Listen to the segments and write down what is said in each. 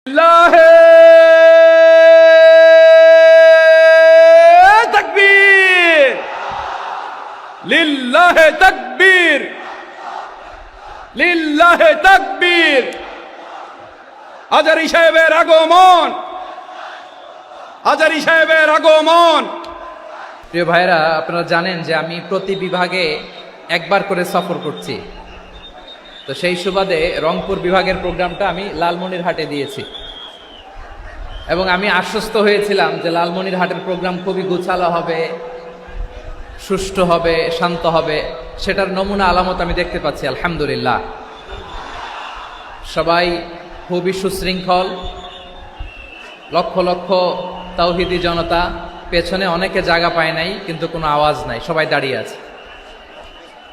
লিল্লাহে তাকবীর, লিল্লাহে তাকবীর, লিল্লাহে তাকবীর। আজারি সাহেবের আগমন, আজারি সাহেবের আগমন। প্রিয় ভাইরা, আপনারা জানেন যে আমি প্রতি বিভাগে একবার করে সফর করছি। তো সেই সুবাদে রংপুর বিভাগের প্রোগ্রামটা আমি লালমনিরহাটে দিয়েছি এবং আমি আশ্বস্ত হয়েছিলাম যে লালমনিরহাটের প্রোগ্রাম খুবই গুছালো হবে, সুষ্ঠু হবে, শান্ত হবে। সেটার নমুনা আলামত আমি দেখতে পাচ্ছি, আলহামদুলিল্লাহ। সবাই খুবই সুশৃঙ্খল, লক্ষ লক্ষ তাওহীদি জনতা, পেছনে অনেকে জায়গা পায় নাই কিন্তু কোনো আওয়াজ নাই, সবাই দাঁড়িয়ে আছে।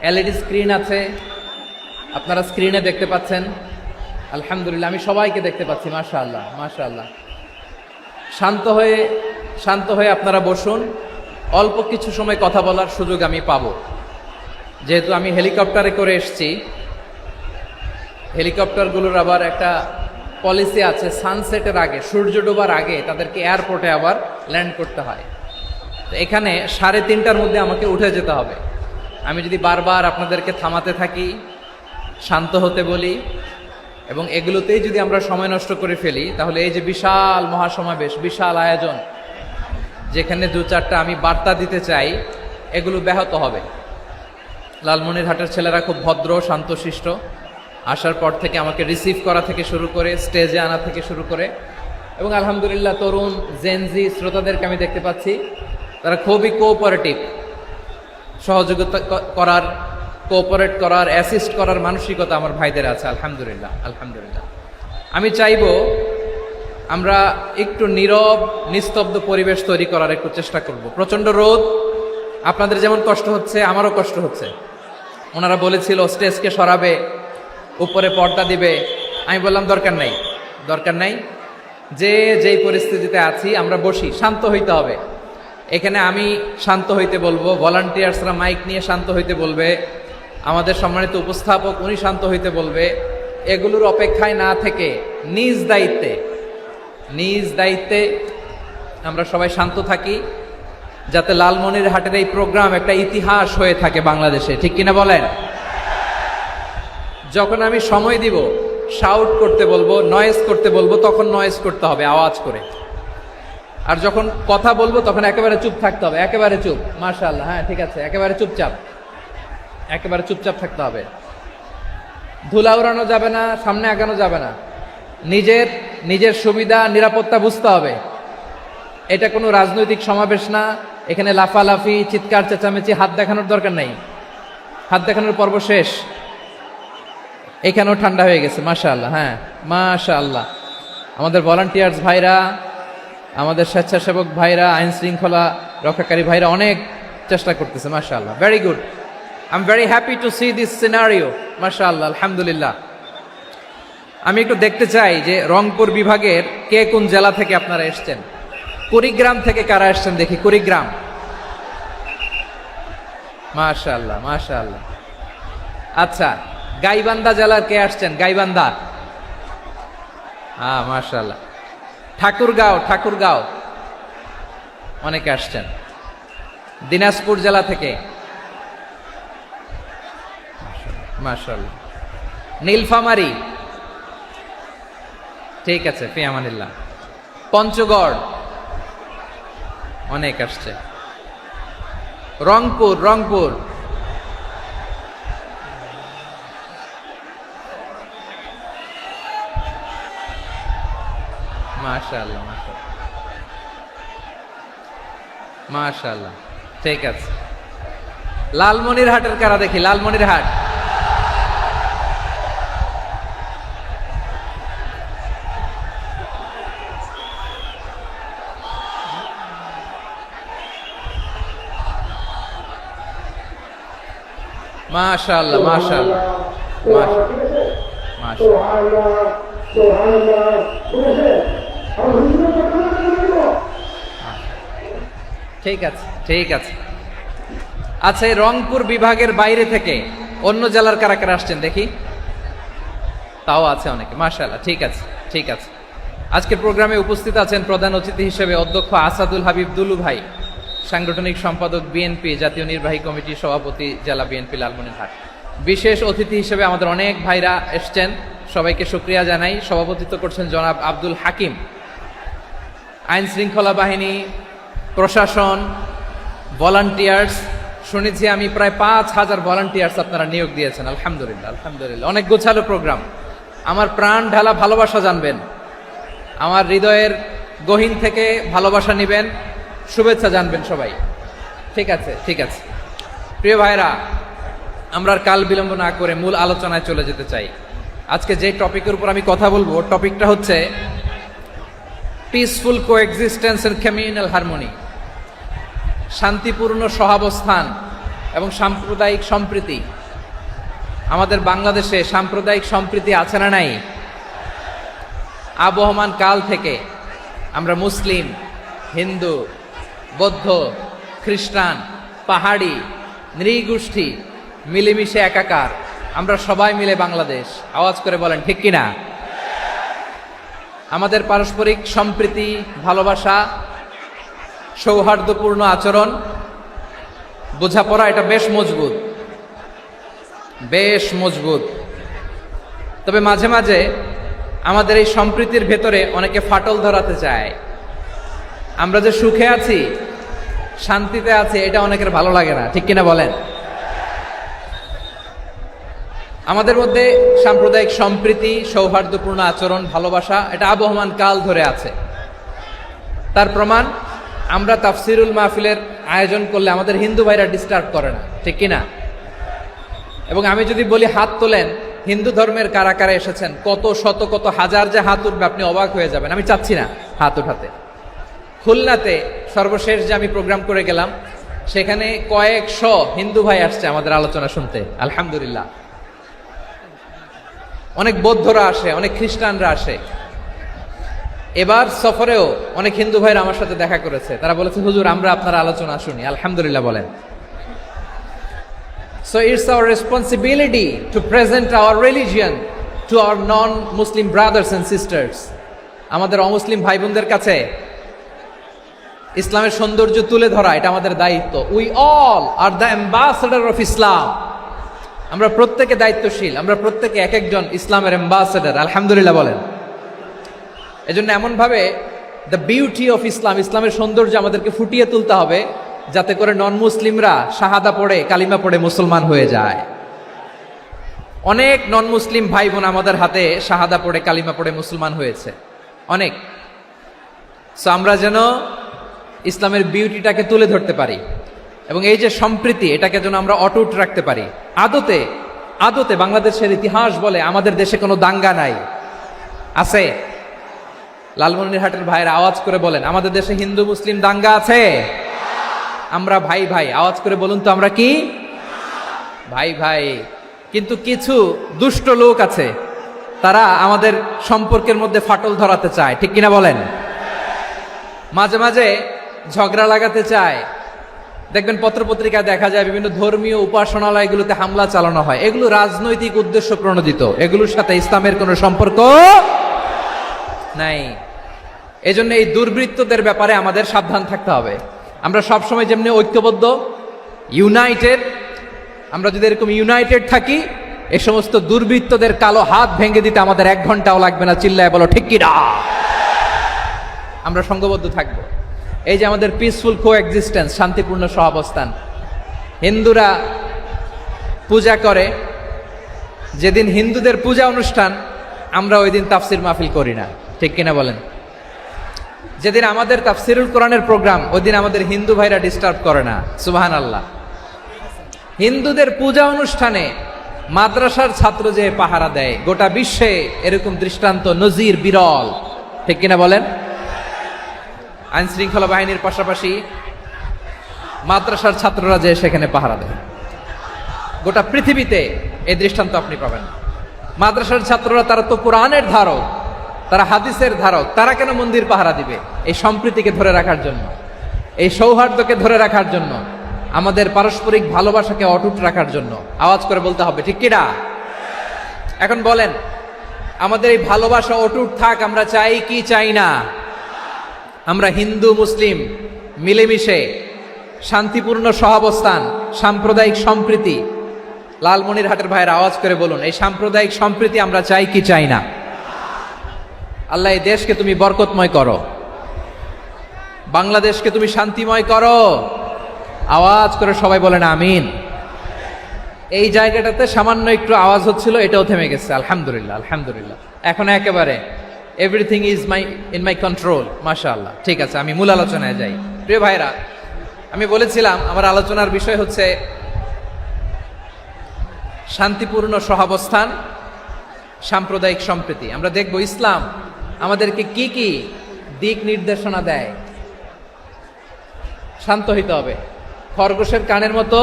এলইডি স্ক্রিন আছে, আপনারা স্ক্রিনে দেখতে পাচ্ছেন, আলহামদুলিল্লাহ। আমি সবাইকে দেখতে পাচ্ছি, মাশাআল্লাহ মাশাআল্লাহ। শান্ত হয়ে আপনারা বসুন, অল্প কিছু সময় কথা বলার সুযোগ আমি পাবো। যেহেতু আমি হেলিকপ্টারে করে এসেছি, হেলিকপ্টারগুলোর আবার একটা পলিসি আছে, সানসেটের আগে, সূর্য ডোবার আগে তাদেরকে এয়ারপোর্টে আবার ল্যান্ড করতে হয়। তো এখানে 3:30টার মধ্যে আমাকে উঠে যেতে হবে। আমি যদি বারবার আপনাদেরকে থামাতে থাকি, শান্ত হতে বলি এবং এগুলোতেই যদি আমরা সময় নষ্ট করে ফেলি, তাহলে এই যে বিশাল মহাসমাবেশ, বিশাল আয়োজন, যেখানে 2-4টা আমি বার্তা দিতে চাই, এগুলো ব্যাহত হবে। লালমনিরহাটের ছেলেরা খুব ভদ্র, শান্তশিষ্ট। আসার পর থেকে আমাকে রিসিভ করা থেকে শুরু করে স্টেজে আনা থেকে শুরু করে, এবং আলহামদুলিল্লাহ তরুণ জেনজি শ্রোতাদেরকে আমি দেখতে পাচ্ছি, তারা খুবই কোঅপারেটিভ। সহযোগিতা করার, কোঅপারেট করার, অ্যাসিস্ট করার মানসিকতা আমার ভাইদের আছে, আলহামদুলিল্লাহ আলহামদুলিল্লাহ। আমি চাইবো আমরা একটু নীরব, নিস্তব্ধ পরিবেশ তৈরি করার একটু চেষ্টা করব। প্রচণ্ড রোদ, আপনাদের যেমন কষ্ট হচ্ছে আমারও কষ্ট হচ্ছে। ওনারা বলেছিল স্টেজকে সরাবে, উপরে পর্দা দিবে। আমি বললাম দরকার নাই, দরকার নাই। যেই পরিস্থিতিতে আছি আমরা বসি, শান্ত হইতে হবে। এখানে আমি শান্ত হইতে বলবো, ভলান্টিয়ার্সরা মাইক নিয়ে শান্ত হইতে বলবে, আমাদের সম্মানিত উপস্থাপক উনি শান্ত হইতে বলবে। এগুলোর অপেক্ষায় না থেকে নিজ দায়িত্বে আমরা সবাই শান্ত থাকি, যাতে লালমনিরহাটের এই প্রোগ্রাম একটা ইতিহাস হয়ে থাকে বাংলাদেশে, ঠিক কিনা বলেন? যখন আমি সময় দিব, শাউট করতে বলবো, নয়েজ করতে বলবো, তখন নয়েজ করতে হবে আওয়াজ করে। আর যখন কথা বলবো তখন একেবারে চুপ থাকতে হবে, একেবারে চুপ। মাশাআল্লাহ, হ্যাঁ ঠিক আছে, একেবারে চুপচাপ, একেবারে চুপচাপ থাকতে হবে। ধুলা উড়ানো যাবে না, সামনে আগানো যাবে না। নিজের সুবিধা, নিরাপত্তা বুঝতে হবে। এটা কোনো রাজনৈতিক সমাবেশ না, এখানে লাফালাফি, চিৎকার চেঁচামেচি, হাত দেখানোর দরকার নাই। হাত দেখানোর পর্ব শেষ। এখানেও ঠান্ডা হয়ে গেছে, মাশাআল্লাহ, হ্যাঁ মাশাআল্লাহ। আমাদের ভলান্টিয়ার্স ভাইরা, আমাদের স্বেচ্ছাসেবক ভাইরা, আইন শৃঙ্খলা রক্ষাকারী ভাইরা অনেক চেষ্টা করতেছে, মাশাআল্লাহ, very good. I am very happy to C this scenario, মাশাআল্লাহ, আলহামদুলিল্লাহ। আমি একটু দেখতে চাই যে রংপুর বিভাগের কে কোন জেলা থেকে আপনারা এসছেন। কুড়িগ্রাম থেকে কারা এসছেন দেখি, কুড়িগ্রাম, মাশাআল্লাহ মাশাআল্লাহ। আচ্ছা, গাইবান্ধা জেলার কে আসছেন? গাইবান্ধা, হ্যাঁ মাশাআল্লাহ। ঠাকুরগাঁও অনেকে আসছেন। দিনাজপুর জেলা থেকে, মাশাআল্লাহ। নীলফামারী, ঠিক আছে, ফি আমানিল্লাহ। পঞ্চগড় অনেক আসছে। রংপুর মাশাআল্লাহ মাশাআল্লাহ, ঠিক আছে। লালমনিরহাটের কারা দেখি, লালমনিরহাট, মাশাআল্লাহ মাশাআল্লাহ মাশাআল্লাহ। ঠিক আছে ঠিক আছে। আচ্ছা, এই রংপুর বিভাগের বাইরে থেকে অন্য জেলার কারা কারা আসছেন দেখি। তাও আছে অনেকে, মাশাআল্লাহ, ঠিক আছে ঠিক আছে। আজকের প্রোগ্রামে উপস্থিত আছেন প্রধান অতিথি হিসেবে অধ্যক্ষ আসাদুল হাবিব দুলু ভাই, সাংগঠনিক সম্পাদক বিএনপি, জাতীয় নির্বাহী কমিটির সভাপতি, জেলা বিএনপি লালমনিরহাট। বিশেষ অতিথি হিসেবে আমাদের অনেক ভাইরা এসছেন, সবাইকে শুকরিয়া জানাই। সভাপতিত্ব করছেন জনাব আব্দুল হাকিম। আইন শৃঙ্খলা বাহিনী, প্রশাসন, ভলান্টিয়ার্স, শুনেছি আমি প্রায় 5,000 ভলান্টিয়ার্স আপনারা নিয়োগ দিয়েছেন। আলহামদুলিল্লাহ, আলহামদুলিল্লাহ। অনেক গোছালো প্রোগ্রাম। আমার প্রাণ ঢালা ভালোবাসা জানবেন, আমার হৃদয়ের গহীন থেকে ভালোবাসা নিবেন, শুভেচ্ছা জানবেন সবাই। ঠিক আছে, ঠিক আছে। প্রিয় ভাইরা, আমরা আর কাল বিলম্ব না করে মূল আলোচনায় চলে যেতে চাই। আজকে যে টপিকের উপর আমি কথা বলবো, টপিকটা হচ্ছে peaceful coexistence and communal harmony, শান্তিপূর্ণ সহাবস্থান এবং সাম্প্রদায়িক সম্প্রীতি। আমাদের বাংলাদেশে সাম্প্রদায়িক সম্প্রীতি আছে না নাই? আবহমান কাল থেকে আমরা মুসলিম, হিন্দু, বৌদ্ধ, খ্রিস্টান, পাহাড়ি, নৃগোষ্ঠী মিলেমিশে একাকার, আমরা সবাই মিলে বাংলাদেশ। আওয়াজ করে বলেন ঠিক কিনা? আমাদের পারস্পরিক সম্প্রীতি, ভালোবাসা, সৌহার্দ্যপূর্ণ আচরণ, বোঝাপড়া, এটা বেশ মজবুত, বেশ মজবুত। তবে মাঝে মাঝে আমাদের এই সম্প্রীতির ভেতরে অনেকে ফাটল ধরাতে চায়। আমরা যে সুখে আছি, শান্তিতে আছি, এটা অনেকের ভালো লাগে না, ঠিক কিনা বলেন? আমাদের মধ্যে সাম্প্রদায়িক সম্প্রীতি, সৌহার্দ্যপূর্ণ আচরণ, ভালোবাসা, এটা আবহমান কাল ধরে আছে। তার প্রমাণ, আমরা তাফসিরুল মাহফিলের আয়োজন করলে আমাদের হিন্দু ভাইরা ডিস্টার্ব করে না, ঠিক কিনা? এবং আমি যদি বলি হাত তোলেন, হিন্দু ধর্মের কারা কারা এসেছেন, কত শত কত হাজার যে হাত উঠবে, আপনি অবাক হয়ে যাবেন। আমি চাচ্ছি না হাত উঠাতে। খুলনাতে সর্বশেষ যে আমি প্রোগ্রাম করে গেলাম, সেখানে কয়েকশ হিন্দু ভাই আসছে আমাদের আলোচনা শুনতে, আলহামদুলিল্লাহ। অনেক বৌদ্ধরা আসে, অনেক খ্রিস্টানরা আসে। এবার সফরেও অনেক হিন্দু ভাইরা আমার সাথে দেখা করেছে। তারা বলেছে, হুজুর আমরা আপনার আলোচনা শুনি। আলহামদুলিল্লাহ বলেন। So it's our responsibility to present our religion to our non-Muslim brothers and sisters. আমাদের অমুসলিম ভাই বোনদের কাছে ইসলামের সৌন্দর্য তুলে ধরা, এটা আমাদের দায়িত্ব। We all are the ambassador of Islam. আমরা প্রত্যেকে দায়িত্বশীল, আমরা প্রত্যেকে এক একজন ইসলামের অ্যাম্বাসেডর। আলহামদুলিল্লাহ বলেন। এজন্য এমনভাবে দ্য বিউটি অফ ইসলাম, ইসলামের সৌন্দর্য আমাদেরকে ফুটিয়ে তুলতে হবে, যাতে করে নন মুসলিমরা শাহাদা পড়ে, কালিমা পড়ে মুসলমান হয়ে যায়। অনেক নন মুসলিম ভাই বোন আমাদের হাতে শাহাদা পড়ে, কালিমা পড়ে মুসলমান হয়েছে, অনেক। সো আমরা যেন ইসলামের বিউটিটাকে তুলে ধরতে পারি, এবং এই যে সম্প্রীতি, এটাকে যেন আমরা অটুট রাখতে পারি। আদতে আদতে বাংলাদেশের ইতিহাস বলে আমাদের দেশে কোনো দাঙ্গা নাই, আছে? লালমনিরহাটের ভাইরা আওয়াজ করে বলেন, আমাদের দেশে হিন্দু মুসলিম দাঙ্গা আছে? আমরা ভাই ভাই, আওয়াজ করে বলুন তো, আমরা কি ভাই ভাই? কিন্তু কিছু দুষ্ট লোক আছে, তারা আমাদের সম্পর্কের মধ্যে ফাটল ধরাতে চায়, ঠিক কিনা বলেন? মাঝে মাঝে ঝগড়া লাগাতে চায়। দেখবেন পত্রপত্রিকায় দেখা যায় বিভিন্ন ধর্মীয় উপাসনালয়গুলোতে হামলা চালানো হয়। এগুলো রাজনৈতিক উদ্দেশ্য প্রণোদিত, এগুলোর সাথে ইসলামের কোনো সম্পর্ক নাই। এজন্য এই দুর্বৃত্তদের ব্যাপারে আমাদের সাবধান থাকতে হবে। আমরা সবসময় যেমনি ঐক্যবদ্ধ, ইউনাইটেড, আমরা যদি এরকম ইউনাইটেড থাকি, এই সমস্ত দুর্বৃত্তদের কালো হাত ভেঙে দিতে আমাদের 1 ঘন্টাও লাগবে না। চিল্লায় বলো ঠিক কিনা? আমরা সংঘবদ্ধ থাকবো। এই যে আমাদের পিসফুল কোএক্সিস্টেন্স, শান্তিপূর্ণ সহাবস্থান। হিন্দুরা পূজা করে, যেদিন হিন্দুদের পূজা অনুষ্ঠান, আমরা ওই দিন তাফসির মাহফিল করি না, ঠিক কিনা বলেন? যেদিন আমাদের তাফসিরুল কোরআনের প্রোগ্রাম, ওই দিন আমাদের হিন্দু ভাইরা ডিস্টার্ব করে না। সুবহানাল্লাহ। হিন্দুদের পূজা অনুষ্ঠানে মাদ্রাসার ছাত্র যে পাহারা দেয়, গোটা বিশ্বে এরকম দৃষ্টান্ত, নজির বিরল, ঠিক কিনা বলেন? আইন শৃঙ্খলা বাহিনীর পাশাপাশি মাদ্রাসার ছাত্ররা যে সেখানে পাহারা দেয়, গোটা পৃথিবীতে এই দৃষ্টান্ত আপনি পাবেন। মাদ্রাসার ছাত্ররা, তারা তো কোরআনের ধারক, তারা হাদিসের ধারক, তারা কেন মন্দির পাহারা দিবে? এই সম্প্রীতিকে ধরে রাখার জন্য, এই সৌহার্দ্যকে ধরে রাখার জন্য, আমাদের পারস্পরিক ভালোবাসাকে অটুট রাখার জন্য। আওয়াজ করে বলতে হবে ঠিক কিনা? এখন বলেন, আমাদের এই ভালোবাসা অটুট থাক, আমরা চাই কি চাই না? আমরা হিন্দু মুসলিম মিলেমিশে শান্তিপূর্ণ সহাবস্থান, সাম্প্রদায়িক সম্প্রীতি, লালমনিরহাটের ভাইয়ের আওয়াজ করে বলুন, এই সাম্প্রদায়িক সম্প্রীতি আমরা চাই কি চাই না? আল্লাহ এই দেশকে তুমি বরকতময় করো, বাংলাদেশকে তুমি শান্তিময় করো। আওয়াজ করে সবাই বলেন আমিন। এই জায়গাটাতে সামান্য একটু আওয়াজ হচ্ছিল, এটাও থেমে গেছে, আলহামদুলিল্লাহ আলহামদুলিল্লাহ। এখন একেবারে everything is in my control, মাশাআল্লাহ। ঠিক আছে, আমি মূল আলোচনায় যাই। প্রিয় ভাইরা, আমি বলেছিলাম আমার আলোচনার বিষয় হচ্ছে শান্তিপূর্ণ সহাবস্থান, সাম্প্রদায়িক সম্প্রীতি। আমরা দেখব ইসলাম আমাদেরকে কি কি দিক নির্দেশনা দেয়। শান্ত হইতে হবে, খরগোশের কানের মতো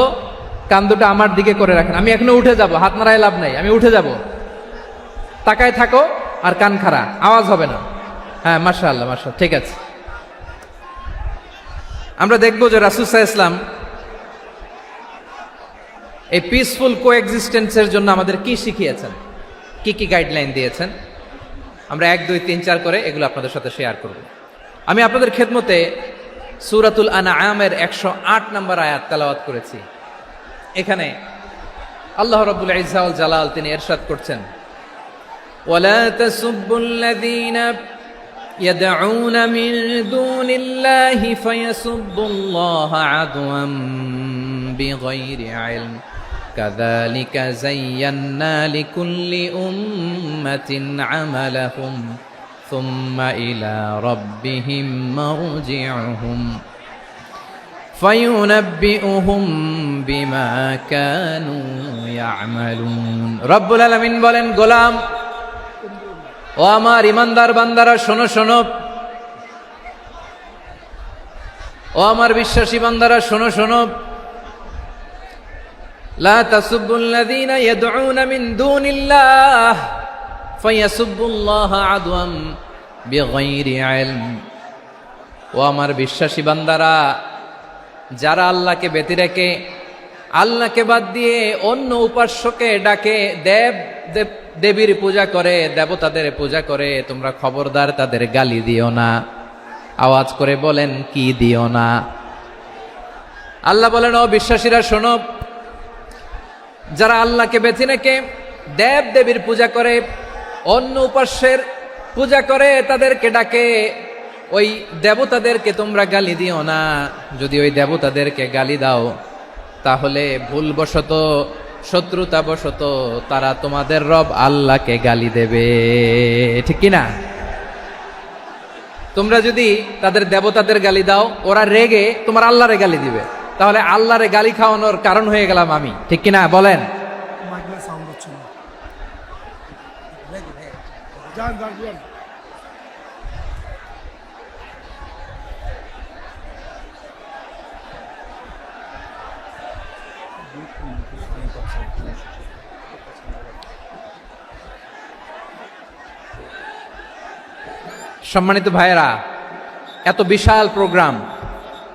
কান দুটো আমার দিকে করে রাখেন। আমি এখনো উঠে যাব, হাত নাড়ায় লাভ নাই, আমি উঠে যাব। তাকায় থাকো আর কান খাড়া, আওয়াজ হবে না। হ্যাঁ, মাশাআল্লাহ মাশাআল্লাহ, ঠিক আছে। আমরা দেখব যে রাসূল সাল্লাল্লাহু আলাইহি ওয়াসাল্লাম এই পিসফুল কোএক্সিস্টেন্সের জন্য আমাদের কি শিখিয়েছেন, কি কি গাইডলাইন দিয়েছেন। আমরা 1 2 3 4 করে এগুলো আপনাদের সাথে শেয়ার করব। আমি আপনাদের খেদমতে সূরাতুল আনআমের 108 নম্বর আয়াত তেলাওয়াত করেছি। এখানে আল্লাহ রাব্বুল ইজ্জা ওয়াল জালাল তিনি ইরশাদ করছেন, ওয়ালা তাসুব্বুল্লাযীনা ইয়াদউনা মিন দুনিল্লাহি ফায়াসুব্বুল্লাহা আদওয়াম বিগাইরি ইলম কাযালিকা যায়্যান্না লিকুল্লি উম্মাতিন আমালাহুম সুম্মা ইলা রাব্বিহিম মারজিউহুম ফায়ুনাব্বিউহুম বিমা কানু ইয়ামালুন। রব্বুল আলামিন বলেন, গোলাম ও আমার ইমানদার বান্দারা শোনো শোনো, ও আমার বিশ্বাসী বান্দারা শোনো শোনো, লা তাসুব্বুল্লাযীনা ইয়াদউনা মিন দুনিল্লাহ ফায়াসুব্বুল্লাহা আদওয়াম বিগাইরি ইলম। ও আমার বিশ্বাসী বান্দারা, যারা আল্লাহকে ব্যতি রেখে, আল্লাহকে বাদ দিয়ে অন্য উপাস্যকে ডাকে, দেবীর পূজা করে, দেবতাদের পূজা করে, তোমরা খবরদার তাদের গালি দিও না। আওয়াজ করে বলেন, কি দিও না? আল্লাহ বলেন, ও বিশ্বাসীরা শোনো, যারা আল্লাহকে বেছে রেখে দেব দেবীর পূজা করে, অন্য উপাস্যের পূজা করে, তাদেরকে ডাকে, ওই দেবতাদেরকে তোমরা গালি দিও না। যদি ওই দেবতাদেরকে গালি দাও, তাহলে ভুলবশত, শত্রুতাবশত তারা তোমাদের রব আল্লাহকে গালি দেবে, ঠিক কিনা? তোমরা যদি তাদের দেবতাদের গালি দাও, ওরা রেগে তোমার আল্লাহরে গালি দিবে, তাহলে আল্লাহরে গালি খাওয়ানোর কারণ হয়ে গেলাম আমি, ঠিক কিনা বলেন? সম্মানিত ভাইয়েরা, এত বিশাল প্রোগ্রাম,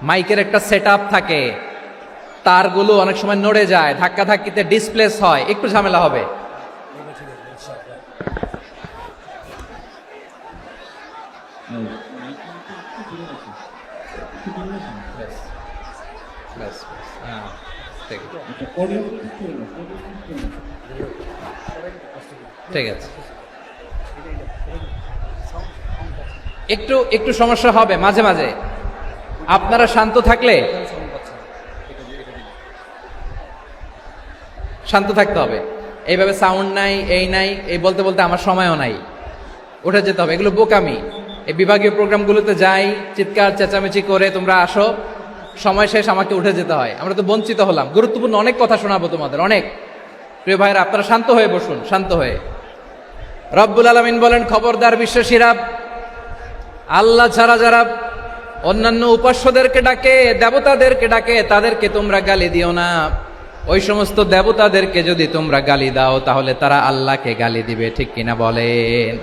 মাইকের একটা সেটআপ থাকে, তারগুলো অনেক সময় নড়ে যায়, ধাক্কা ধাক্কিতে ডিসপ্লেস হয়, একটু ঝামেলা হবে। ঠিক আছে, একটু একটু সমস্যা হবে মাঝে মাঝে। আপনারা শান্ত থাকলে, শান্ত থাকতে হবে। এইভাবে সাউন্ড নাই, এই নাই, এই বলতে বলতে আমার সময়ও নাই, উঠে যেতে হবে। এগুলো বোকামি। এই বিভাগীয় প্রোগ্রামগুলোতে যাই, চিৎকার চেঁচামেচি করে তোমরা আসো, সময় শেষ, আমাকে উঠে যেতে হয়। আমরা তো বঞ্চিত হলাম। গুরুত্বপূর্ণ অনেক কথা শোনাবো তোমাদের, অনেক। প্রিয় ভাইরা, আপনারা শান্ত হয়ে বসুন, শান্ত হয়ে। রব্বুল আলামিন বলেন, খবরদার বিশ্বাসীরা, আল্লাহ ছাড়া যারা অন্যান্য উপাস্যদেরকে ডাকে, দেবতাদেরকে ডাকে, তাদেরকে তোমরা গালি দিও না। ওই সমস্ত দেবতাদেরকে যদি তোমরা গালি দাও, তাহলে তারা আল্লাহকে গালি দিবে, ঠিক কিনা বলেন?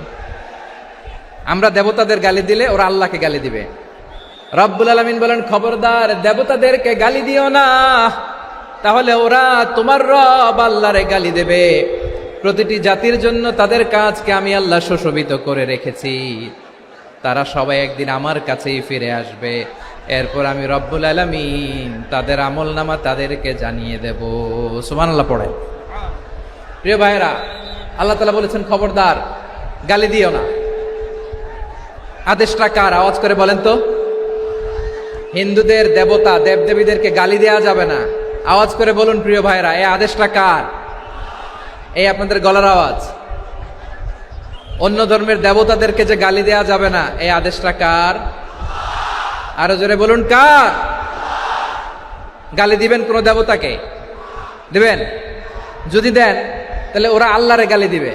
আমরা দেবতাদের গালি দিলে ওরা আল্লাহকে গালি দিবে। রব্বুল আলামিন বলেন, খবরদার দেবতাদেরকে গালি দিও না, তাহলে ওরা তোমার রব আল্লাহরে গালি দেবে। প্রতিটি জাতির জন্য তাদের কাজকে আমি আল্লাহ সুশোভিত করে রেখেছি। তারা সবাই একদিন আমার কাছেই ফিরে আসবে। এরপর আমি রব্বুল আলামিন তাদের আমলনামা তাদেরকে জানিয়ে দেব। সুবহানাল্লাহ পড়ে। প্রিয় ভাইরা, আল্লাহ তাআলা বলেছেন খবরদার গালি দিও না। আদেশটা কার? আওয়াজ করে বলেন তো। হিন্দুদের দেবতা দেবদেবীদেরকে গালি দেওয়া যাবে না। আওয়াজ করে বলুন প্রিয় ভাইরা, এই আদেশটা কার? এই আপনাদের গলার আওয়াজ। অন্য ধর্মের দেবতাদেরকে যে গালি দেওয়া যাবে না, এই আদেশটা কার? আরো জোরে বলুন কার? গালি দিবেন কোন দেবতাকে? দিবেন? যদি দেন তাহলে ওরা আল্লাহরে গালি দিবে।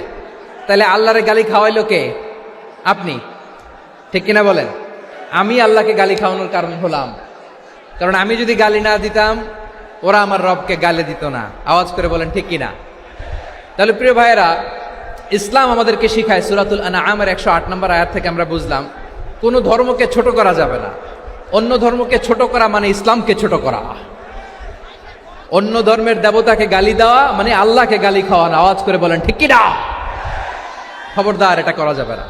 তাহলে আল্লাহরে গালি খাওয়াইলো কে? আপনি। ঠিক কিনা বলেন? আমি আল্লাহকে গালি খাওয়ানোর কারণ হলাম। কারণ আমি যদি গালি না দিতাম ওরা আমার রবকে গালি দিত না। আওয়াজ করে বলেন ঠিক কিনা? তাহলে প্রিয় ভাইয়েরা, ইসলাম আমাদেরকে শিখায়, সূরাতুল আনআমের 108 নম্বর আয়াত থেকে আমরা বুঝলাম কোন ধর্মকে ছোট করা যাবে না। অন্য ধর্মকে ছোট করা মানে ইসলামকে ছোট করা। অন্য ধর্মের দেবতাকে গালি দেওয়া মানে আল্লাহকে গালি খাওয়ানো। আওয়াজ করে বলেন ঠিক কিনা? খবরদার, এটা করা যাবে না।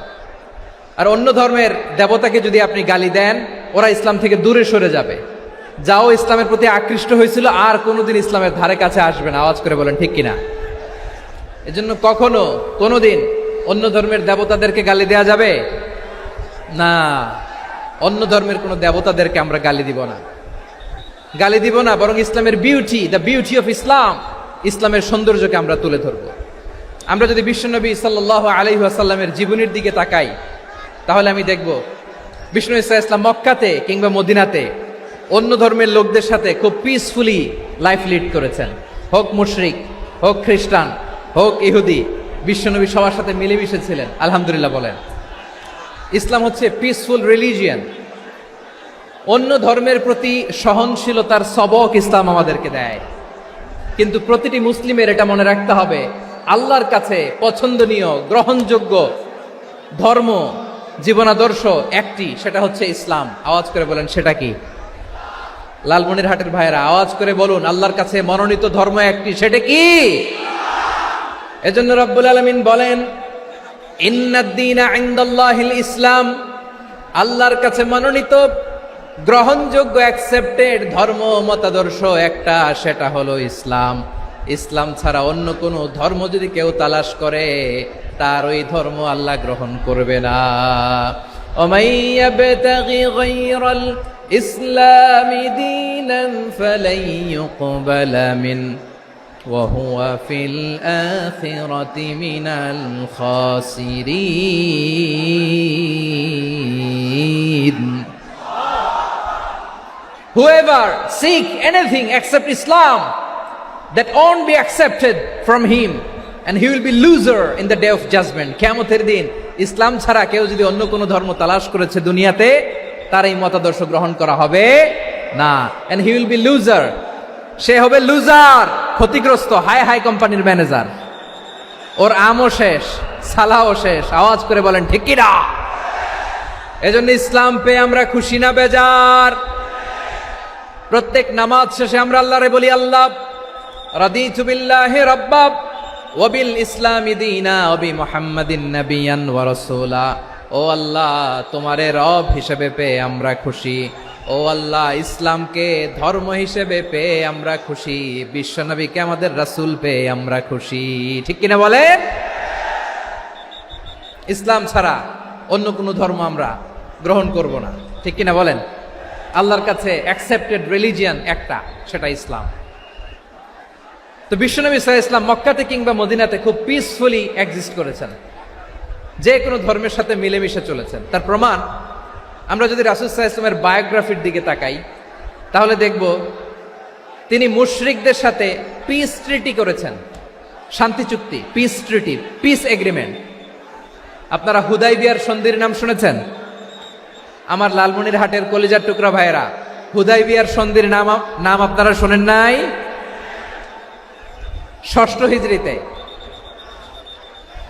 আর অন্য ধর্মের দেবতাকে যদি আপনি গালি দেন, ওরা ইসলাম থেকে দূরে সরে যাবে। যাও ইসলামের প্রতি আকৃষ্ট হয়েছিল আর কোনোদিন ইসলামের ধারে কাছে আসবে না। আওয়াজ করে বলেন ঠিক কিনা? এজন্য কখনো কোনোদিন অন্য ধর্মের দেবতাদেরকে গালি দেয়া যাবে না। অন্য ধর্মের কোনো দেবতাদেরকে আমরা গালি দিব না, গালি দিব না। বরং ইসলামের beauty, the beauty of Islam, ইসলামের সৌন্দর্যকে আমরা তুলে ধরব। আমরা যদি বিশ্বনবী সাল্লাল্লাহু আলাইহি ওয়াসাল্লামের জীবনের দিকে তাকাই, তাহলে আমি দেখব বিষ্ণু ইসা ইসলাম মক্কাতে কিংবা মদিনাতে অন্য ধর্মের লোকদের সাথে খুব পিসফুলি লাইফ লিড করেছেন। হোক মুশরিক, হোক খ্রিস্টান, হোক ইহুদি, বিশ্বনবী সবার সাথে মিলেমিশে ছিলেন। আলহামদুলিল্লাহ বলেন। ইসলাম হচ্ছে পিসফুল রিলিজিয়ান। অন্য ধর্মের প্রতি সহনশীলতার সবক ইসলাম আমাদেরকে দেয়। কিন্তু প্রতিটি মুসলিমের এটা মনে রাখতে হবে, আল্লাহর কাছে পছন্দনীয় গ্রহণযোগ্য ধর্ম জীবনাদর্শ একটি, সেটা হচ্ছে ইসলাম। আওয়াজ করে বলেন সেটা কি? লালমনিরহাটের ভাইয়েরা আওয়াজ করে বলুন, আল্লাহর কাছে মনোনীত ধর্ম একটি, সেটা কি? এজন্য রব্বুল আলামিন বলেন ইন্নাদ-দীনা ইনদাল্লাহিল ইসলাম। আল্লাহর কাছে মনোনীত গ্রহণযোগ্য অ্যাকসেপ্টেড ধর্ম মতাদর্শ একটা, সেটা হলো ইসলাম। ইসলাম ছাড়া অন্য কোন ধর্ম যদি কেউ তালাশ করে, তার ওই ধর্ম আল্লাহ গ্রহণ করবে না। ওমাইয়াবতাগি গায়রাল ইসলামি দীনান ফালাই ইউকবালা মিন ওয়া হুয়া ফিল আখিরাতি মিনাল খাসিরিন। Whoever seek anything except Islam, that won't be accepted from him, and he will be loser in the day of judgment. কিয়ামতের দিন ইসলাম ছাড়া কেউ যদি অন্য কোনো ধর্ম তালাশ করেছে দুনিয়াতে, তার এই মতাদর্শ গ্রহণ করা হবে না। and he will be loser, সে হবে লুজার, ক্ষতিগ্রস্ত। হাই হাই কোম্পানির ম্যানেজার, ওর আমও শেষ, সালাও শেষ। আওয়াজ করে বলেন ঠিক কি না? এজন্য ইসলাম পেয়ে আমরা খুশি না বেজার? প্রত্যেক নামাজ শেষে আমরা আল্লাহরে বলি, আল্লাহ রাদিতু বিল্লাহি রাব্বা ওয়া বিল ইসলামি দীনা ওয়া বি মুহাম্মাদিন নাবিয়ান ওয়া রাসূলা। ও আল্লাহ, তোমারে রব হিসেবে পেয়ে আমরা খুশি। ও আল্লাহ, ইসলামকে ধর্ম হিসেবে পেয়ে আমরা খুশি। বিশ্বনবীকে আমাদের রাসূল পেয়ে আমরা খুশি। ঠিক কিনা বলেন? ইসলাম ছাড়া অন্য কোনো ধর্ম আমরা গ্রহণ করব না। ঠিক কিনা বলেন? আল্লাহর কাছে অ্যাকসেপ্টেড রিলিজিয়ান একটা, সেটা ইসলাম। তো বিশ্বনবী সাল্লাল্লাহু আলাইহি ওয়াসাল্লাম মক্কাতে কিংবা মদিনাতে খুব পিসফুলি এক্সিস্ট করেছেন, যে কোনো ধর্মের সাথে মিলেমিশে চলেছেন। তার প্রমাণ আমরা যদি রাসূল সাল্লাল্লাহু আলাইহি ওয়াসাল্লামের বায়োগ্রাফির দিকে তাকাই, তাহলে দেখব তিনি মুশরিকদের সাথে পিস ট্রিটি করেছেন, শান্তি চুক্তি, পিস ট্রিটি, পিস এগ্রিমেন্ট। আপনারা হুদাইবিয়ার সন্ধির নাম শুনেছেন? আমার লালমনিরহাটের কলিজার টুকরা ভাইয়েরা, হুদাইবিয়ার সন্ধির নাম আপনারা শোনেন নাই? 6ষ্ঠ হিজরিতে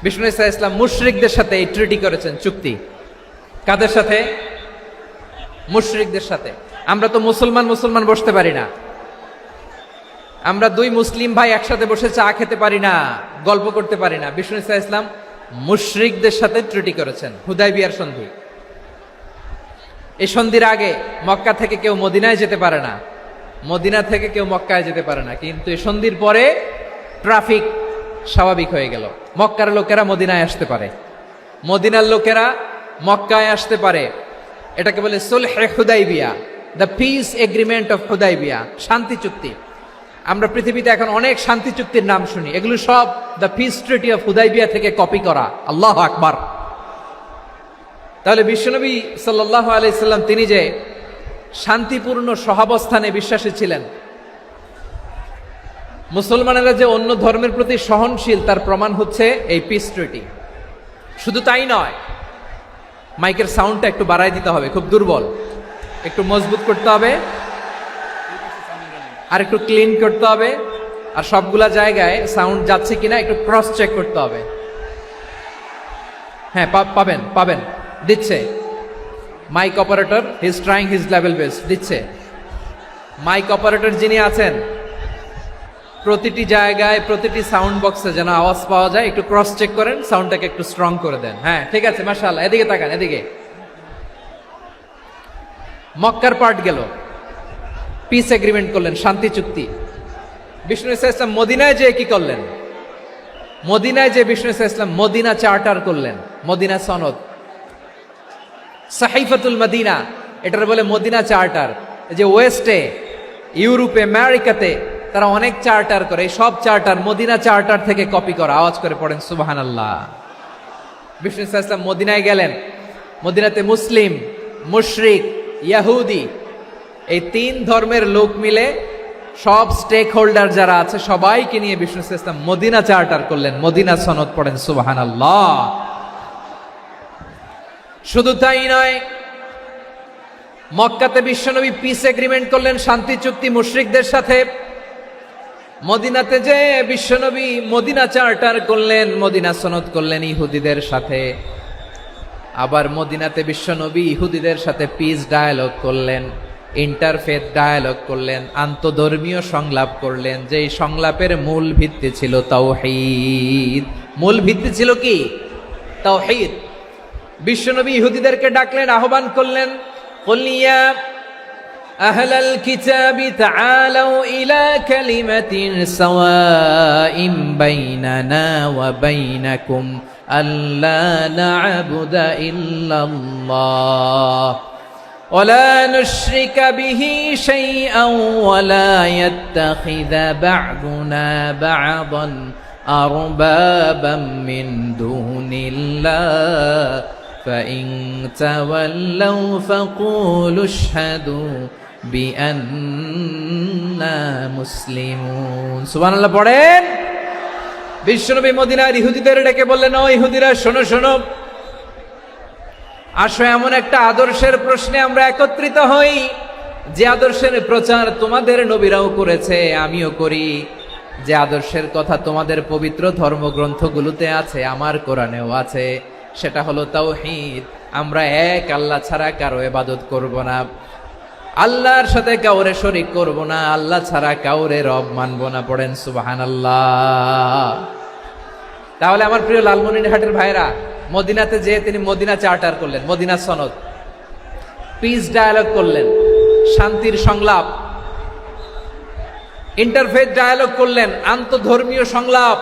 বিষ্ণু ঈসা ইসলাম মুশরিকদের সাথে এই ট্রিটি করেছেন, চুক্তি। কাদের সাথে? মুশরিকদের সাথে। আমরা তো মুসলমান বসতে পারি না। আমরা দুই মুসলিম ভাই একসাথে বসে চা খেতে পারি না, গল্প করতে পারি না। বিষ্ণু ইসলাম মুশরিকদের সাথে ট্রিটি করেছেন, হুদাইবিয়ার সন্ধি। এই সন্ধির আগে মক্কা থেকে কেউ মদিনায় যেতে পারে না, মদিনা থেকে কেউ মক্কায় যেতে পারে না। কিন্তু এই সন্ধির পরে ট্রাফিক স্বাভাবিক হয়ে গেল, মক্কার লোকেরা মদিনায় আসতে পারে, মদিনার লোকেরা মক্কায় আসতে পারে। এটাকে বলে সুলহে Hudaybiyyah, the peace agreement of Hudaybiyyah, শান্তি চুক্তি। আমরা পৃথিবীতে এখন অনেক শান্তি চুক্তির নাম শুনি, এগুলো সব the piece treaty of Hudaibiya থেকে কপি করা। আল্লাহু আকবার। তাহলে বিশ্বনবী সাল্লাল্লাহু আলাইহি সাল্লাম তিনি যে শান্তিপূর্ণ সহাবস্থানে বিশ্বাসী ছিলেন, মুসলমানেরা যে অন্য ধর্মের প্রতি সহনশীল তার প্রমাণ হচ্ছে এই পিস ট্রিটি। শুধু তাই নয়, মাইকের সাউন্ডটা একটু বাড়াই দিতে হবে, খুব দুর্বল, একটু মজবুত করতে হবে, আর একটু ক্লিন করতে হবে, আর সবগুলা জায়গায় সাউন্ড যাচ্ছে কিনা একটু ক্রস চেক করতে হবে। হ্যাঁ, পাবেন পাবেন, দিচ্ছে mike operator, he is trying his level best, দিচ্ছে। মাইক অপারেটর যিনি আছেন, প্রতিটি জায়গায় প্রতিটি সাউন্ড বক্সে যেন আওয়াজ পাওয়া যায়, একটু ক্রস চেক করেন, সাউন্ডটাকে একটু স্ট্রং করে দেন। হ্যাঁ, ঠিক আছে, মাশাআল্লাহ। এদিকে তাকান, এদিকে। মক্কার পার্ট গেল, পিস এগ্রিমেন্ট করলেন, শান্তি চুক্তি। বিষ্ণু ইসলাম মদিনায় যে কি করলেন? মদিনায় যে বিষ্ণু ইসলাম মদিনা চার্টার করলেন, মদিনা সনদ, সাহিফাতুল মদিনা, এটার বলে মদিনা চার্টার। যে ওয়েস্টে, ইউরোপে, আমেরিকাতে তারা অনেক চার্টার করে, এই সব চার্টার মদিনা চার্টার থেকে কপি করা। আওয়াজ করে পড়েন সুবহানাল্লাহ। বিষ্ণু ইসলাম মদিনায় গেলেন, মদিনাতে মুসলিম, মুশরিক, ইয়াহুদি, এই তিন ধর্মের লোক মিলে সব স্টেক হোল্ডার যারা আছে সবাইকে নিয়ে বিষ্ণু ইসলাম মদিনা চার্টার করলেন, মদিনা সনদ, পড়েন সুবহানাল্লাহ। শুধু তাই নয়, মক্কাতে বিশ্বনবী পিস এগ্রিমেন্ট করলেন, শান্তি চুক্তি মুশরিকদের সাথে। মদিনাতে যে বিশ্বনবী মদিনা চার্টার করলেন, মদিনা সনদ করলেন ইহুদিদের সাথে। আবার মদিনাতে বিশ্বনবী ইহুদিদের সাথে পিস ডায়ালগ করলেন, ইন্টারফেথ ডায়ালগ করলেন, আন্তধর্মীয় সংলাপ করলেন, যেই সংলাপের মূল ভিত্তি ছিল তাওহীদ। মূল ভিত্তি ছিল কি? তাওহীদ। বিশ্বনবী ইহুদিদেরকে ডাকলেন, আহ্বান করলেন, কুল ইয়া আহলাল কিতাবি তাআলাউ ইলা কালিমাতিন সাওয়াইন বাইনানা ওয়া বাইনাকুম আল্লা না'বুদা ইল্লাল্লাহ ولا نشرك به شيئا ولا يتخذ بعضنا بعضا أربابا من دون الله فإن تولوا فقولوا اشهدوا بأننا مسلمون سبحان الله পড়েন। বিশ্বনবী মদিনার ইহুদিদের ডেকে বললেন, ও ইহুদিরা, শোনো শোনো, আসো এমন একটা আদর্শের প্রশ্নে আমরা একত্রিত হই, যে আদর্শের প্রচার তোমাদের নবীরাও করেছে, আমিও করি, যে আদর্শের কথা তোমাদের পবিত্র ধর্মগ্রন্থগুলোতে আছে, আমার কোরআনেও আছে, সেটা হলো তাওহীদ। আমরা এক আল্লাহ ছাড়া কারো ইবাদত করব না, আল্লাহর সাথে কাউরে শরীক করব না, আল্লাহ ছাড়া কাউরে রব মানব না। পড়েন সুবহানাল্লাহ। তাহলে আমার প্রিয় লালমনিরহাটের ভাইরা, মদিনাতে যে তিনি মদিনা চার্টার করলেন, মদিনা সনদ, পিস ডায়ালগ করলেন, শান্তির সংলাপ, ইন্টারফেথ ডায়ালগ করলেন, আন্তধর্মীয় সংলাপ,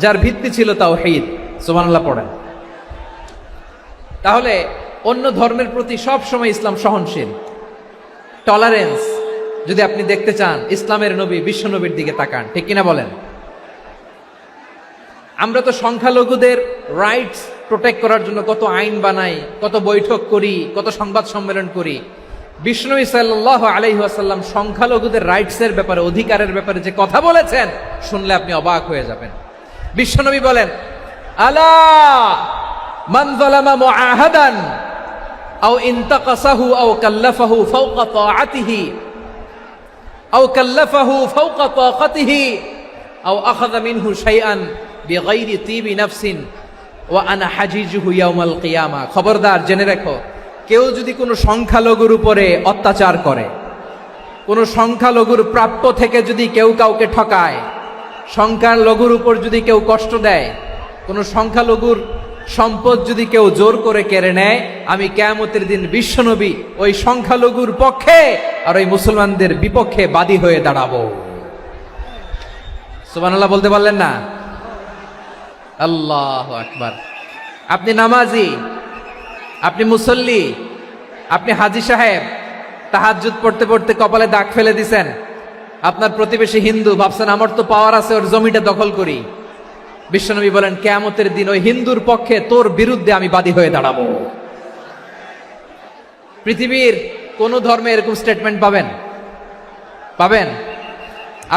যার ভিত্তি ছিল তাওহীদ। সুবহানাল্লাহ পড়েন। তাহলে অন্য ধর্মের প্রতি সব সময় ইসলাম সহনশীল, টলারেন্স। যদি আপনি দেখতে চান ইসলামের নবী বিশ্ব নবীর দিকে তাকান, ঠিক কিনা বলেন? আমরা তো সংখ্যালঘুদের রাইটস প্রোটেক্ট করার জন্য কত আইন বানাই, কত বৈঠক করি, কত সংবাদ সম্মেলন করি। বিষ্ণু সাল্লাল্লাহু আলাইহি ওয়াসাল্লাম সংখ্যালঘুদের রাইটসের ব্যাপারে, অধিকারের ব্যাপারে যে কথা বলেছেন, শুনলে আপনি অবাক হয়ে যাবেন। বিশ্বনবী বলেন, আলা মান যালামা মুআহাদান আও ইনতাকাসাহু আও কাল্লাফাহু ফাওকা তাআতিহি আও কাল্লাফাহু ফাওকা তাকাতিহি আও আখাযা মিনহু শাইআন বিগাইরি তিবি নাফসিন ওয়া আনা হাজিজুহু ইয়াউমাল কিয়ামা। খবরদার, জেনে রেখো, কেউ যদি কোনো সংখ্যালঘুর উপরে অত্যাচার করে, কোন সংখ্যালঘুর প্রাপ্য থেকে যদি কেউ কাউকে ঠকায়, সংখ্যালঘুর উপর যদি কেউ কষ্ট দেয়, কোন সংখ্যালঘুর সম্পদ যদি কেউ জোর করে কেড়ে নেয়, আমি কিয়ামতের দিন বিশ্বনবী ওই সংখ্যালঘুর পক্ষে আর ওই মুসলমানদের বিপক্ষে বাদী হয়ে দাঁড়াবো। সুবহানাল্লাহ বলতে পারলেন না? আল্লাহু আকবার। আপনি নামাজি, আপনি মুসল্লি, আপনি হাজী সাহেব, তাহাজ্জুদ পড়তে পড়তে কপালে দাগ ফেলে দিছেন, আপনার প্রতিবেশী হিন্দু, ভাবছেন আমার তো পাওয়ার আছে, ওর জমিটা দখল করি। বিশ্বনবী বলেন কিয়ামতের দিন ওই হিন্দুর পক্ষে তোর বিরুদ্ধে আমি বাদী হয়ে দাঁড়াবো। পৃথিবীর কোন ধর্মে এরকম স্টেটমেন্ট পাবেন? পাবেন?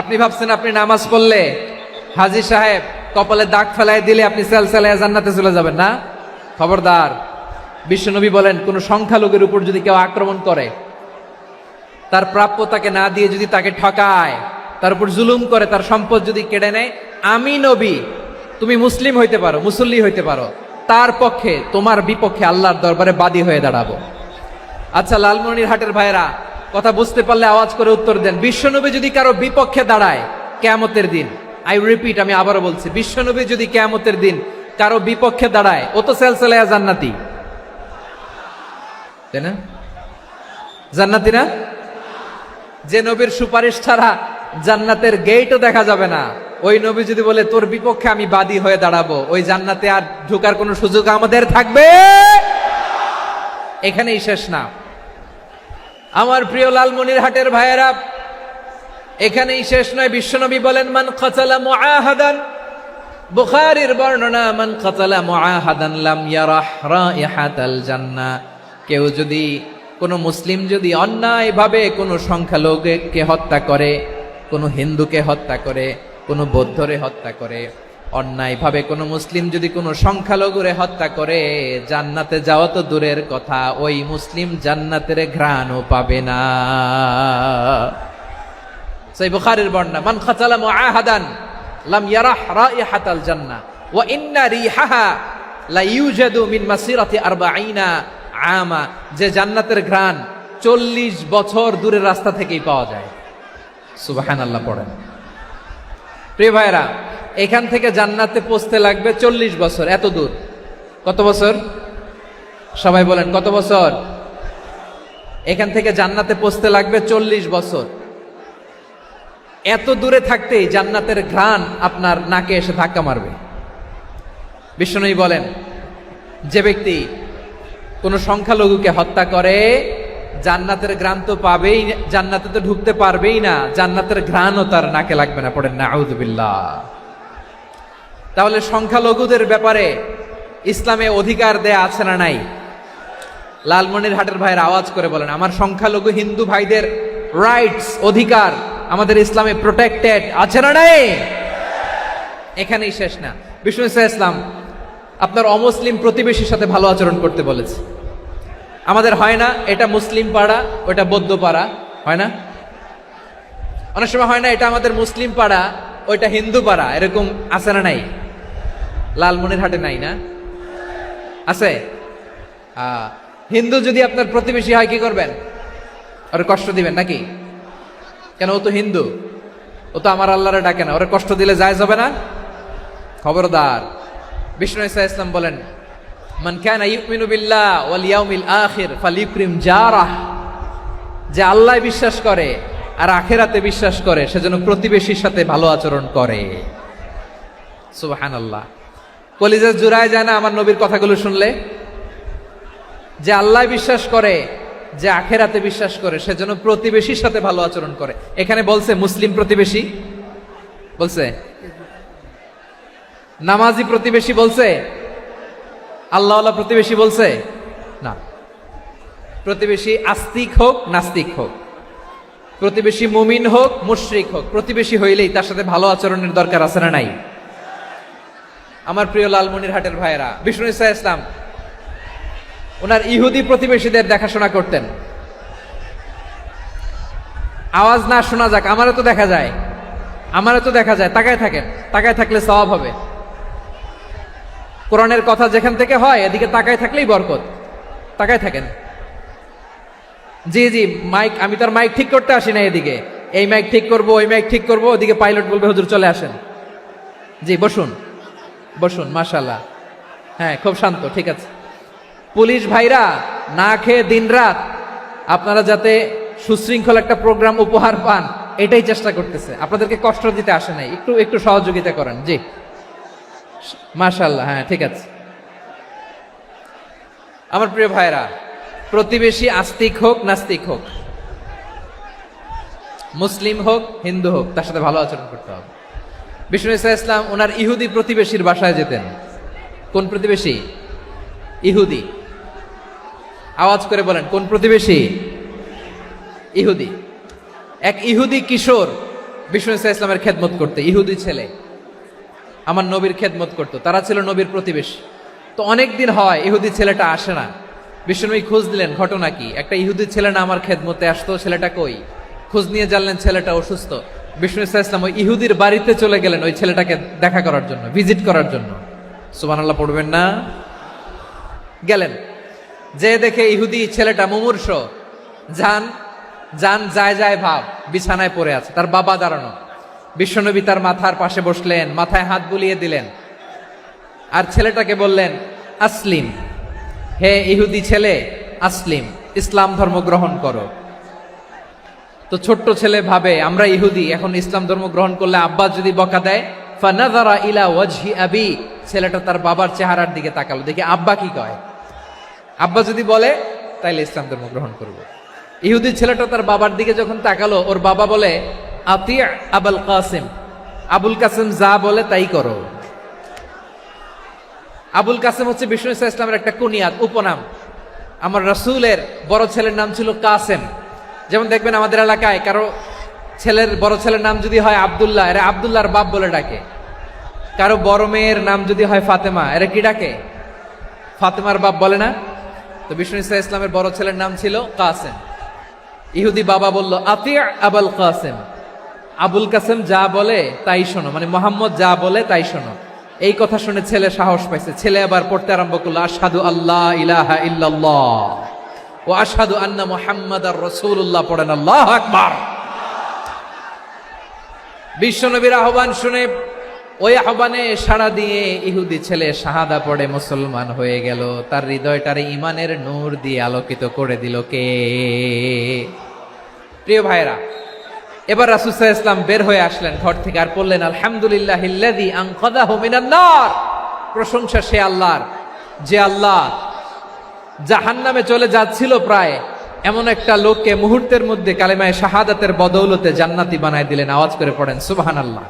আপনি ভাবছেন আপনি নামাজ পড়লে হাজী সাহেব কপালে দাগ ফেলায় দিলে আপনি সেলসেলায় জান্নাতে চলে যাবেন না? খবরদার। বিশ্বনবী বলেন কোন সংখ্যালঘুর উপর যদি কেউ আক্রমণ করে, তার প্রাপ্য তাকে না দিয়ে যদি তাকে ঠকায়, তার উপর জুলুম করে, তার সম্পদ যদি কেড়ে নেয়, আমি নবী, তুমি মুসলিম হইতে পারো, মুসল্লি হইতে পারো, তার পক্ষে তোমার বিপক্ষে আল্লাহর দরবারে বাদী হয়ে দাঁড়াবো। আচ্ছা লালমনিরহাটের ভাইরা, কথা বুঝতে পারলে আওয়াজ করে উত্তর দেন। বিশ্বনবী যদি কারো বিপক্ষে দাঁড়ায় কিয়ামতের দিন, আই রিপিট, আমি আবারও বলছি, বিশ্বনবী যদি কিয়ামতের দিন কারো বিপক্ষে দাঁড়ায়, ও তো সেলসেলায়া জান্নাতি, তাই না? জান্নাতি না? যে নবীর সুপারিশ ছাড়া জান্নাতের গেটও দেখা যাবে না, ওই নবী যদি বলে তোর বিপক্ষে আমি বাদী হয়ে দাঁড়াবো, ওই জান্নাতে আর ঢোকার কোনো সুযোগ আমাদের থাকবে? এখানেই শেষ না আমার প্রিয় লালমনিরহাটের ভাইয়েরা, এখানেই শেষ নয়। বিশ্বনবী বলেন মান কাতালা মুআহাদান, বুখারীর বর্ণনা, মান কাতালা মুআহাদান লাম ইয়ারাহ রাইহাতাল জান্নাহ। কেউ যদি, কোন মুসলিম যদি অন্যায়ভাবে কোনো সংখ্যালঘুকে হত্যা করে, কোনো হিন্দুকে হত্যা করে, কোনো বৌদ্ধরে হত্যা করে, অন্যায়ভাবে কোনো মুসলিম যদি কোনো সংখ্যালঘুরে হত্যা করে, জান্নাতে যাওয়া তো দূরের কথা, ওই মুসলিম জান্নাতের ঘ্রাণও পাবে না। সেই বুখারীর বর্ণনা, মান কাতালা মুআহাদান লাম ইয়ারাহ রাইহাতাল জান্নাহ ওয়া ইন্না রিহাহা লা ইউজাদু মিন মাসিরাতি 40 আমা। যে জান্নাতের ঘ্রাণ 40 বছর দূরের রাস্তা থেকেই পাওয়া যায়। সুবহানাল্লাহ পড়েন। প্রিয় ভাইরা, এখান থেকে জান্নাতে পৌঁছতে লাগবে 40 বছর। এত দূর, কত বছর? সবাই বলেন কত বছর? এখান থেকে জান্নাতে পৌঁছতে লাগবে 40 বছর। এত দূরে থাকতেই জান্নাতের ঘ্রাণ আপনার নাকে এসে ধাক্কা মারবে। বিশ্বনবী বলেন যে ব্যক্তি কোন সংখ্যালঘুকে হত্যা করে, জান্নাতের ঘ্রাণ তো পাবেই, জান্নাতে তো ঢুকতে পারবেই না, জান্নাতের ঘ্রাণও তার নাকে লাগবে না। পড়েন নাউযুবিল্লাহ। তাহলে সংখ্যালঘুদের ব্যাপারে ইসলামে অধিকার দেয়া আছে না নাই? লালমনিরহাটের ভাইয়ের আওয়াজ করে বলেন, আমার সংখ্যালঘু হিন্দু ভাইদের রাইটস, অধিকার আমাদের ইসলামে প্রোটেক্টেড আছে না নাই? এখানেই শেষ না। বিষ্ণু ইসলাম আপনার অমুসলিম প্রতিবেশীর সাথে ভালো আচরণ করতে বলেছে। আমাদের হয় না এটা মুসলিম পাড়া, ওটা বৌদ্ধ পাড়া, হয় না? অনেক সময় হয় না এটা আমাদের মুসলিম পাড়া, ওইটা হিন্দু পাড়া, এরকম আছে না নাই? লালমনিরহাটে নাই না? আছে? হিন্দু যদি আপনার প্রতিবেশী হয় কি করবেন? ওরে কষ্ট দিবেন নাকি? কেন? ও তো হিন্দু, ও তো আমার আল্লাহরে ডাকে না, ওরে কষ্ট দিলে জায়েজ হবে না? খবরদার। বিষ্ণু ইসলাম বলেন মান কানা ইউমিনু বিল্লাহ ওয়াল ইয়াউমিল আখির ফালিউকরিম জারাহ। যে আল্লাহ বিশ্বাস করে আর আখিরাতে বিশ্বাস করে, সেজন্য প্রতিবেশীর সাথে ভালো আচরণ করে। সুবহানাল্লাহ। কলিজা জুড়ায় যায় না আমার নবীর কথাগুলো শুনলে? যে আল্লাহ বিশ্বাস করে, যে আখিরাতে বিশ্বাস করে, সেজন্য প্রতিবেশীর সাথে ভালো আচরণ করে। এখানে বলছে মুসলিম প্রতিবেশী, বলছে নামাজি প্রতিবেশী, বলছে আল্লাহওয়ালা প্রতিবেশী, বলছে না। প্রতিবেশী আস্তিক হোক নাস্তিক হোক, প্রতিবেশী মুমিন হোক মুশরিক হোক, প্রতিবেশী হইলেই তার সাথে ভালো আচরণের দরকার আছে না নাই? আমার প্রিয় লালমনিরহাটের ভাইয়েরা, বিষ্ণু ইসলাম ওনার ইহুদি প্রতিবেশীদের দেখাশোনা করতেন। আওয়াজ না শোনা যাক, আমারও তো দেখা যায়, আমারও তো দেখা যায়। তাকায় থাকেন, তাকায় থাকলে সওয়াব হবে। কোরআনের কথা যেখান থেকে হয় এদিকে তাকায় থাকলেই বরকত। তাকায় থাকেন। জি জি, মাইক, আমি তার মাইক ঠিক করতে আসি না এদিকে, এই মাইক ঠিক করব, ওই মাইক ঠিক করব, ওদিকে পাইলট বলবে হুজুর চলে আসেন। জি বসুন বসুন, মাশাআল্লাহ, হ্যাঁ খুব শান্ত, ঠিক আছে। পুলিশ ভাইরা না খেয়ে দিনরাত আপনারা যাতে সুশৃঙ্খল একটা প্রোগ্রাম উপহার পান এটাই চেষ্টা করতেছে, আপনাদেরকে কষ্ট দিতে আসে নাই, একটু একটু সহযোগিতা করেন। জি মাশাআল্লাহ, হ্যাঁ ঠিক আছে। আমার প্রিয় ভাইরা, প্রতিবেশী আস্তিক হোক নাস্তিক হোক, মুসলিম হোক হিন্দু হোক, তার সাথে ভালো আচরণ করতে হবে। বিষ্ণু ইসা ইসলাম ওনার ইহুদি প্রতিবেশীর বাসায় যেতেন। কোন প্রতিবেশী? ইহুদি। আওয়াজ করে বলেন, কোন প্রতিবেশী? ইহুদি। এক ইহুদি কিশোর বিষ্ণু ইসা ইসলামের খেদমত করতে, ইহুদি ছেলে আমার নবীর খেদমত করতো, তারা ছিল নবীর প্রতিবেশী। তো অনেক দিন হয় ইহুদি ছেলেটা আসে না। বিষ্ণুনবী খোঁজ দিলেন, ঘটনা কি? একটা ইহুদি ছেলে না আমার খেদমতে আসতো, ছেলেটা কই? খোঁজ নিয়ে জানলেন ছেলেটা অসুস্থ। বিষ্ণু ইসা ইসলাম ওই ইহুদির বাড়িতে চলে গেলেন ওই ছেলেটাকে দেখা করার জন্য, ভিজিট করার জন্য। সুবহানাল্লাহ পড়বেন না? গেলেন, যে দেখে ইহুদি ছেলেটা মুমূর্ষ, যান যান যায় যায় ভাব, বিছানায় পড়ে আছে, তার বাবা দাঁড়ানো। বিশ্বনবী তার মাথার পাশে বসলেন, মাথায় হাত বুলিয়ে দিলেন, আর ছেলেটাকে বললেন আসলিম, হে ইহুদি ছেলে আসলিম, ইসলাম ধর্ম গ্রহণ করো। তো ছোট্ট ছেলে ভাবে আমরা ইহুদি, এখন ইসলাম ধর্ম গ্রহণ করলে আব্বা যদি বকা দেয়, ফানাযারা ইলা ওয়াজহি আবি, ছেলেটা তার বাবার চেহারার দিকে তাকালো, দেখি আব্বা কি কয়। আব্বা যদি বলে তাইলে ইসলাম ধর্ম গ্রহণ করব। ইহুদি ছেলেটা তার বাবার দিকে যখন তাকালো, ওর বাবা বলে আতি আবুল কাসিম, আবুল কাসিম যা বলে তাই করো। আবুল কাসিম হচ্ছে বিষ্ণু ইসা ইসলামের একটা কুনিয়াত, উপনাম। আমার রাসূলের বড় ছেলের নাম ছিল কাসেম। যেমন দেখবেন আমাদের এলাকায় কারো ছেলের বড় ছেলের নাম যদি হয় আব্দুল্লাহ, এরা আব্দুল্লাহর বাপ বলে ডাকে। কারো বড় মেয়ের নাম যদি হয় ফাতেমা, এরা কি ডাকে? ফাতেমার বাপ বলে না? তো বিষ্ণু ইসা ইসলামের বড় ছেলের নাম ছিল কাসেম। ইহুদি বাবা বলল আতি আবুল কাসেম, আবুল কাসেম যা বলে তাই শোনো, মানে মোহাম্মদ যা বলে তাই শোনো। এই কথা শুনে ছেলে সাহস পাইছে, ছেলে আবার পড়তে আরম্ভ করলো আশহাদু আল্লাহ ইলাহা ইল্লাল্লাহ ও আশহাদু আন্না মুহাম্মাদার রাসূলুল্লাহ, পড়েন আল্লাহু আকবার। বিশ্বনবীর আহ্বান শুনে ওই আহ্বানে সাড়া দিয়ে ইহুদি ছেলে শাহাদা পড়ে মুসলমান হয়ে গেল। তার হৃদয়টারে ইমানের নূর দিয়ে আলোকিত করে দিল কে? প্রিয় ভাইরা, এবার রাসূল সাল্লাল্লাহু আলাইহি ওয়াসাল্লাম বের হয়ে আসলেন ঘর থেকে, আর বললেন আলহামদুলিল্লাহিল্লাযী আনকাযাহু মিনান নার, প্রশংসা সে আল্লাহর যে আল্লাহ জাহান্নামে চলে যাচ্ছিল প্রায় এমন একটা লোককে মুহূর্তের মধ্যে কালেমায়ে শাহাদাতের বদৌলতে জান্নাতি বানায় দিলেন। আওয়াজ করে পড়েন সুবহানাল্লাহ।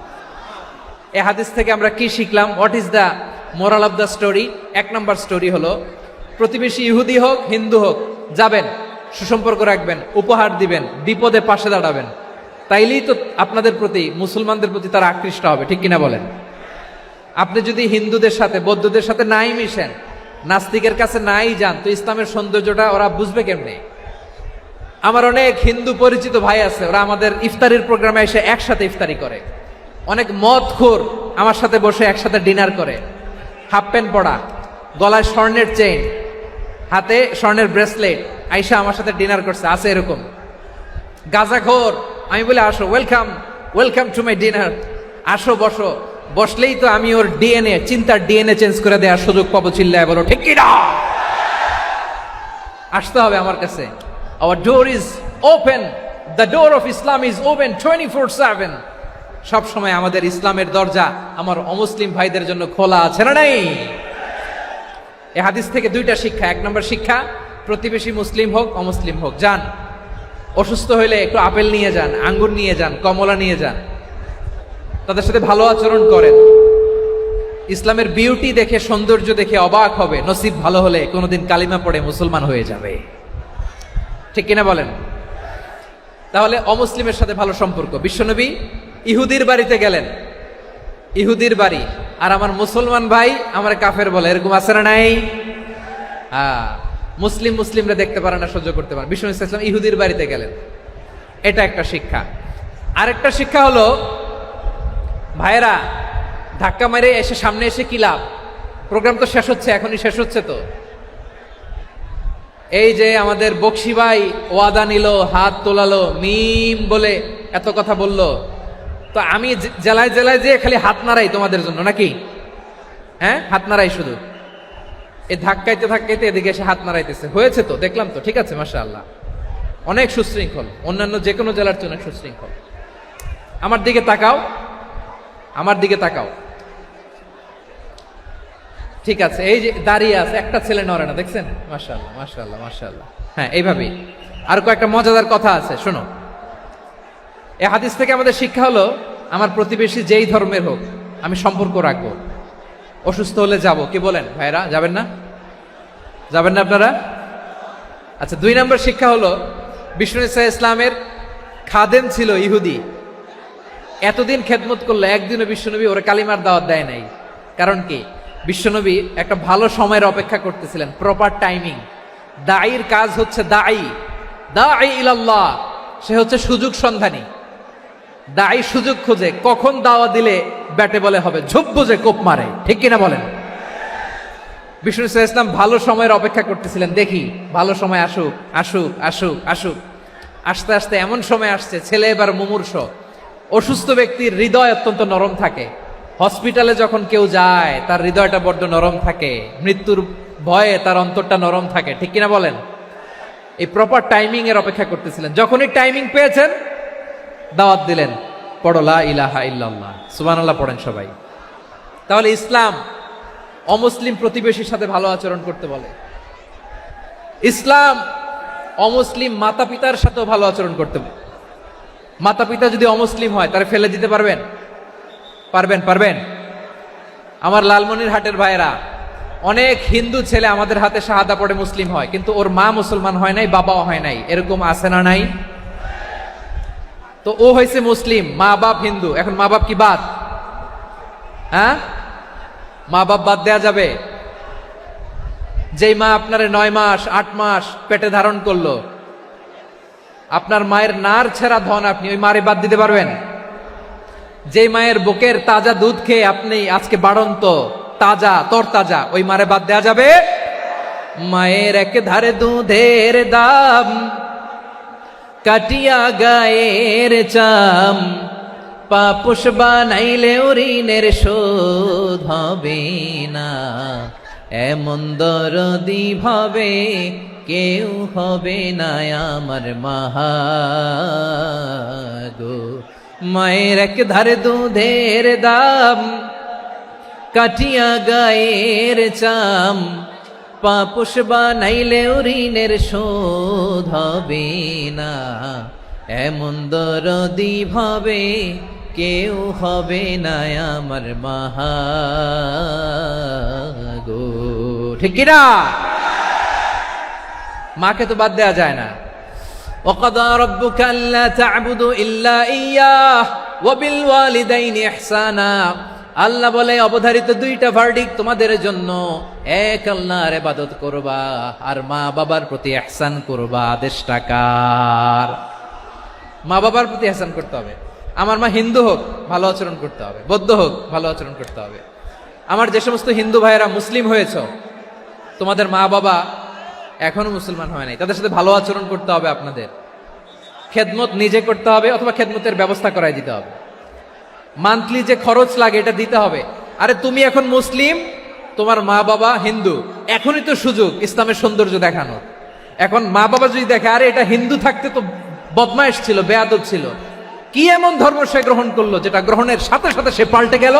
এই হাদিস থেকে আমরা কি শিখলাম? What is the moral of the story? এক নম্বর স্টোরি হলো, প্রতিবেশী ইহুদি হোক হিন্দু হোক, যাবেন, সুসম্পর্ক রাখবেন, উপহার দিবেন, বিপদে পাশে দাঁড়াবেন, তাইলেই তো আপনাদের প্রতি, মুসলমানদের প্রতি তারা আকৃষ্ট হবে, ঠিক কিনা বলেন? আপনি যদি হিন্দুদের সাথে বৌদ্ধদের সাথে নাই মিশেন, নাস্তিকের কাছে নাই যান, তো ইসলামের সৌন্দর্যটা ওরা বুঝবে কেমনে? আমার অনেক হিন্দু পরিচিত ভাই আছে, ওরা আমাদের ইফতারির প্রোগ্রামে এসে একসাথে ইফতারি করে। অনেক মদখোর আমার সাথে বসে একসাথে ডিনার করে, হাফ প্যান্ট পরা, গলায় স্বর্ণের চেইন, হাতে স্বর্ণের ব্রেসলেট, আইসা আমার সাথে ডিনার করছে, আছে এরকম। গাঁজাখোর, আমি বলে আসো, welcome welcome to my dinner, আসো বসো, বসলেই তো আমি ওর ডিএনএ, চিন্তার ডিএনএ চেঞ্জ করে দেওয়ার সুযোগ পাবো। চিল্লায় বলো ঠিক কি না? আসতে হবে আমার কাছে। Hour door is open, the door of Islam is open 24/7। সব সময় আমাদের ইসলামের দরজা আমার অমুসলিম ভাইদের জন্য খোলা আছে না নাই? এই হাদিস থেকে দুইটা শিক্ষা। এক নম্বর শিক্ষা, প্রতিবেশী মুসলিম হোক অমুসলিম হোক, যান, অসুস্থ হইলে একটু আপেল নিয়ে যান, আঙ্গুর নিয়ে যান, কমলা নিয়ে যান, তাদের সাথে ভালো আচরণ করেন। ইসলামের বিউটি দেখে, সৌন্দর্য দেখে অবাক হবে, নসিব ভালো হলে কোনোদিন কালিমা পড়ে মুসলমান হয়ে যাবে, ঠিক কিনা বলেন? তাহলে অমুসলিমের সাথে ভালো সম্পর্ক। বিশ্বনবী ইহুদির বাড়িতে গেলেন, ইহুদির বাড়ি, আর আমার মুসলমান ভাই আমার কাফের বলে, এরকম আছে না নাই? মুসলিম মুসলিমরা দেখতে পারে না, সহ্য করতে পারে। বিষ্ণু ইসলাম ইহুদির বাড়িতে গেলেন, এটা একটা শিক্ষা। আরেকটা শিক্ষা হলো, ভাইরা ধাক্কা মেরে এসে সামনে এসে কি লাভ? প্রোগ্রাম তো শেষ হচ্ছে, এখনই শেষ হচ্ছে, তো এই যে আমাদের বকশি ভাই ওয়াদা নিল, হাত তোলালো, মিম বলে এত কথা বলল, তো আমি জেলায় জেলায় যে খালি হাত নাড়াই তোমাদের জন্য নাকি? হ্যাঁ, হাত নাড়াই শুধু, এই ধাক্কাইতে ধাক্কাইতে এদিকে এসে হাত নাড়াইতেছে। হয়েছে তো, দেখলাম তো, ঠিক আছে, মাশাআল্লাহ, অনেক সুশৃঙ্খল, অন্যান্য যে কোনো জেলার চেয়ে অনেক সুশৃঙ্খল। আমার দিকে তাকাও, আমার দিকে তাকাও, ঠিক আছে। এই যে দাঁড়িয়ে আছে, একটা ছেলে নড়ে না, দেখছেন? মাশাআল্লাহ, মাশাআল্লাহ, মাশাআল্লাহ। হ্যাঁ, এইভাবেই। আর কয়েকটা মজাদার কথা আছে, শোনো। এই হাদিস থেকে আমাদের শিক্ষা হলো, আমার প্রতিবেশী যেই ধর্মের হোক আমি সম্পর্ক রাখবো। অসুস্থ হলে যাব, কি বলেন ভাইরা? যাবেন না? যাবেন না আপনারা? আচ্ছা, 2 নম্বর শিক্ষা হলো, বিষ্ণু ইসা ইসলামের খাদেম ছিল ইহুদি, এতদিন খেদমত করলো, একদিনও বিশ্বনবী ওরা কালিমার দাওয়াত দেয় নাই। কারণ কি? বিশ্বনবী একটা ভালো সময়ের অপেক্ষা করতেছিলেন, প্রপার টাইমিং। দাঈর কাজ হচ্ছে দাঈ ইলাল্লাহ, সে হচ্ছে সুযোগ সন্ধানী। দাঈ সুযোগ খোঁজে, কখন দাওয়া দিলে ব্যাটে বলে হবে, ঝোপ বুঝে কোপ মারে, ঠিক কিনা বলেন? বিষ্ণু ইসলাম ভালো সময়ের অপেক্ষা করতেছিলেন, দেখি ভালো সময় আসুক আসুক আসুক আসুক। আস্তে আস্তে এমন সময় আসছে, ছেলে এবার মুমূর্ষ, অসুস্থ ব্যক্তির হৃদয় অত্যন্ত নরম থাকে। হসপিটালে যখন কেউ যায় তার হৃদয়টা বড্ড নরম থাকে, মৃত্যুর ভয়ে তার অন্তরটা নরম থাকে, ঠিক কিনা বলেন? এই প্রপার টাইমিং এর অপেক্ষা করতেছিলেন। যখনই টাইমিং পেয়েছেন, দাওয়াত দিলেন, পড়ো লা ইলাহা ইল্লাল্লাহ, সুবহানাল্লাহ পড়েন সবাই। তাহলে ইসলাম অমুসলিম প্রতিবেশীর সাথে ভালো আচরণ করতে বলে। ইসলাম অমুসলিম মাতা পিতার সাথেও ভালো আচরণ করতে বলে। মাতা পিতা যদি অমুসলিম হয়, তারা ফেলে দিতে পারবেন? পারবেন? আমার লালমনিরহাটের ভাইরা, অনেক হিন্দু ছেলে আমাদের হাতে শাহাদা পড়ে মুসলিম হয়, কিন্তু ওর মা মুসলমান হয় নাই, বাবাও হয় নাই, এরকম আছে না নাই? তো ও হয়েছে মুসলিম, মা বাপ হিন্দু, এখন মা বাপ কি বাদ? হ্যাঁ, মা বাপ বাদ দেয়া যাবে? যেই মা আপনারে 9 মাস 8 মাস পেটে ধারণ করলো, আপনার মায়ের নার ছেঁড়া ধন, আপনি ওই মারে বাদ দিতে পারবেন? যেই মায়ের বুকের তাজা দুধ খেয়ে আপনি আজকে বাড়ন্ত তাজা তরতাজা, ওই মারে বাদ দেয়া যাবে? মায়ের এক ধারে দুধের দাম, কাটিয়া গায়ের চাম, পাপুষ বানাইলে ঋণের শোধ হবে না, এমন দরদি ভাবে কেউ হবে না আমার মাগো। মায়ের এক ধারে দুধের দাম, কাটিয়া গায়ের চাম, পাপুষ বানাইলে ঋণের শোধ হবে না, এমন দরদি ভাবে কেউ হবে না আমার মাগো, ঠিক কিনা? মাকে তো বাদ দেয়া যায় না। وَقَضَى رَبُّكَ أَلَّا تَعْبُدُوا إِلَّا إِيَّاهُ وَبِالْوَالِدَيْنِ إِحْسَانًا। আল্লাহ বলে, অবধারিত 2টা ভার্ডিক্ট তোমাদের জন্য, এক আল্লাহর ইবাদত করবা আর মা বাবার প্রতি ইহসান করবা। আদেশটা কার? মা বাবার প্রতি ইহসান করতে হবে। আমার মা হিন্দু হোক, ভালো আচরণ করতে হবে, বৌদ্ধ হোক, ভালো আচরণ করতে হবে। আমার যে সমস্ত হিন্দু ভাইয়েরা মুসলিম হয়েছ, তোমাদের মা বাবা এখনো মুসলমান হয় নাই, তাদের সাথে ভালো আচরণ করতে হবে। আপনাদের খেদমত নিজে করতে হবে, অথবা খেদমতের ব্যবস্থা করাই দিতে হবে। মান্থলি যে খরচ লাগে এটা দিতে হবে। আরে তুমি এখন মুসলিম, তোমার মা বাবা হিন্দু, এখনই তো সুযোগ ইসলামের সৌন্দর্য দেখানোর। এখন মা বাবা যদি দেখে, আরে এটা হিন্দু থাকতে তো বদমাইশ ছিল, বেয়াদব ছিল, কি এমন ধর্ম সে গ্রহণ করলো যেটা গ্রহণের সাথে সাথে সে পাল্টে গেল?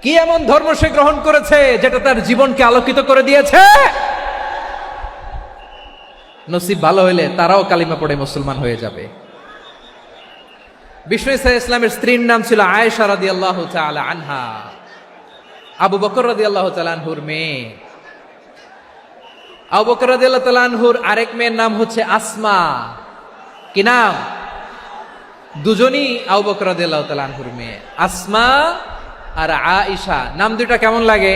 কি এমন ধর্ম সে গ্রহণ করেছে যেটা তার জীবনকে আলোকিত করে দিয়েছে? নসিব ভালো হইলে তারাও কালিমা পড়ে মুসলমান হয়ে যাবে। বিষ্ণু ইসা ইসলামের স্ত্রীর নাম ছিল আয়েশা রাদিয়াল্লাহু তাআলা আনহা, আবু বকর রাদিয়াল্লাহু তাআলা আনহুর মেয়ে। আবু বকর রাদিয়াল্লাহু তাআলা আনহুর আরেক মেয়ের নাম হচ্ছে আসমা। কি নাম? দুজনই আবু বকর রাদিয়াল্লাহু তাআলা আনহুর মেয়ে, আসমা আর আয়েশা। নাম দুইটা কেমন লাগে?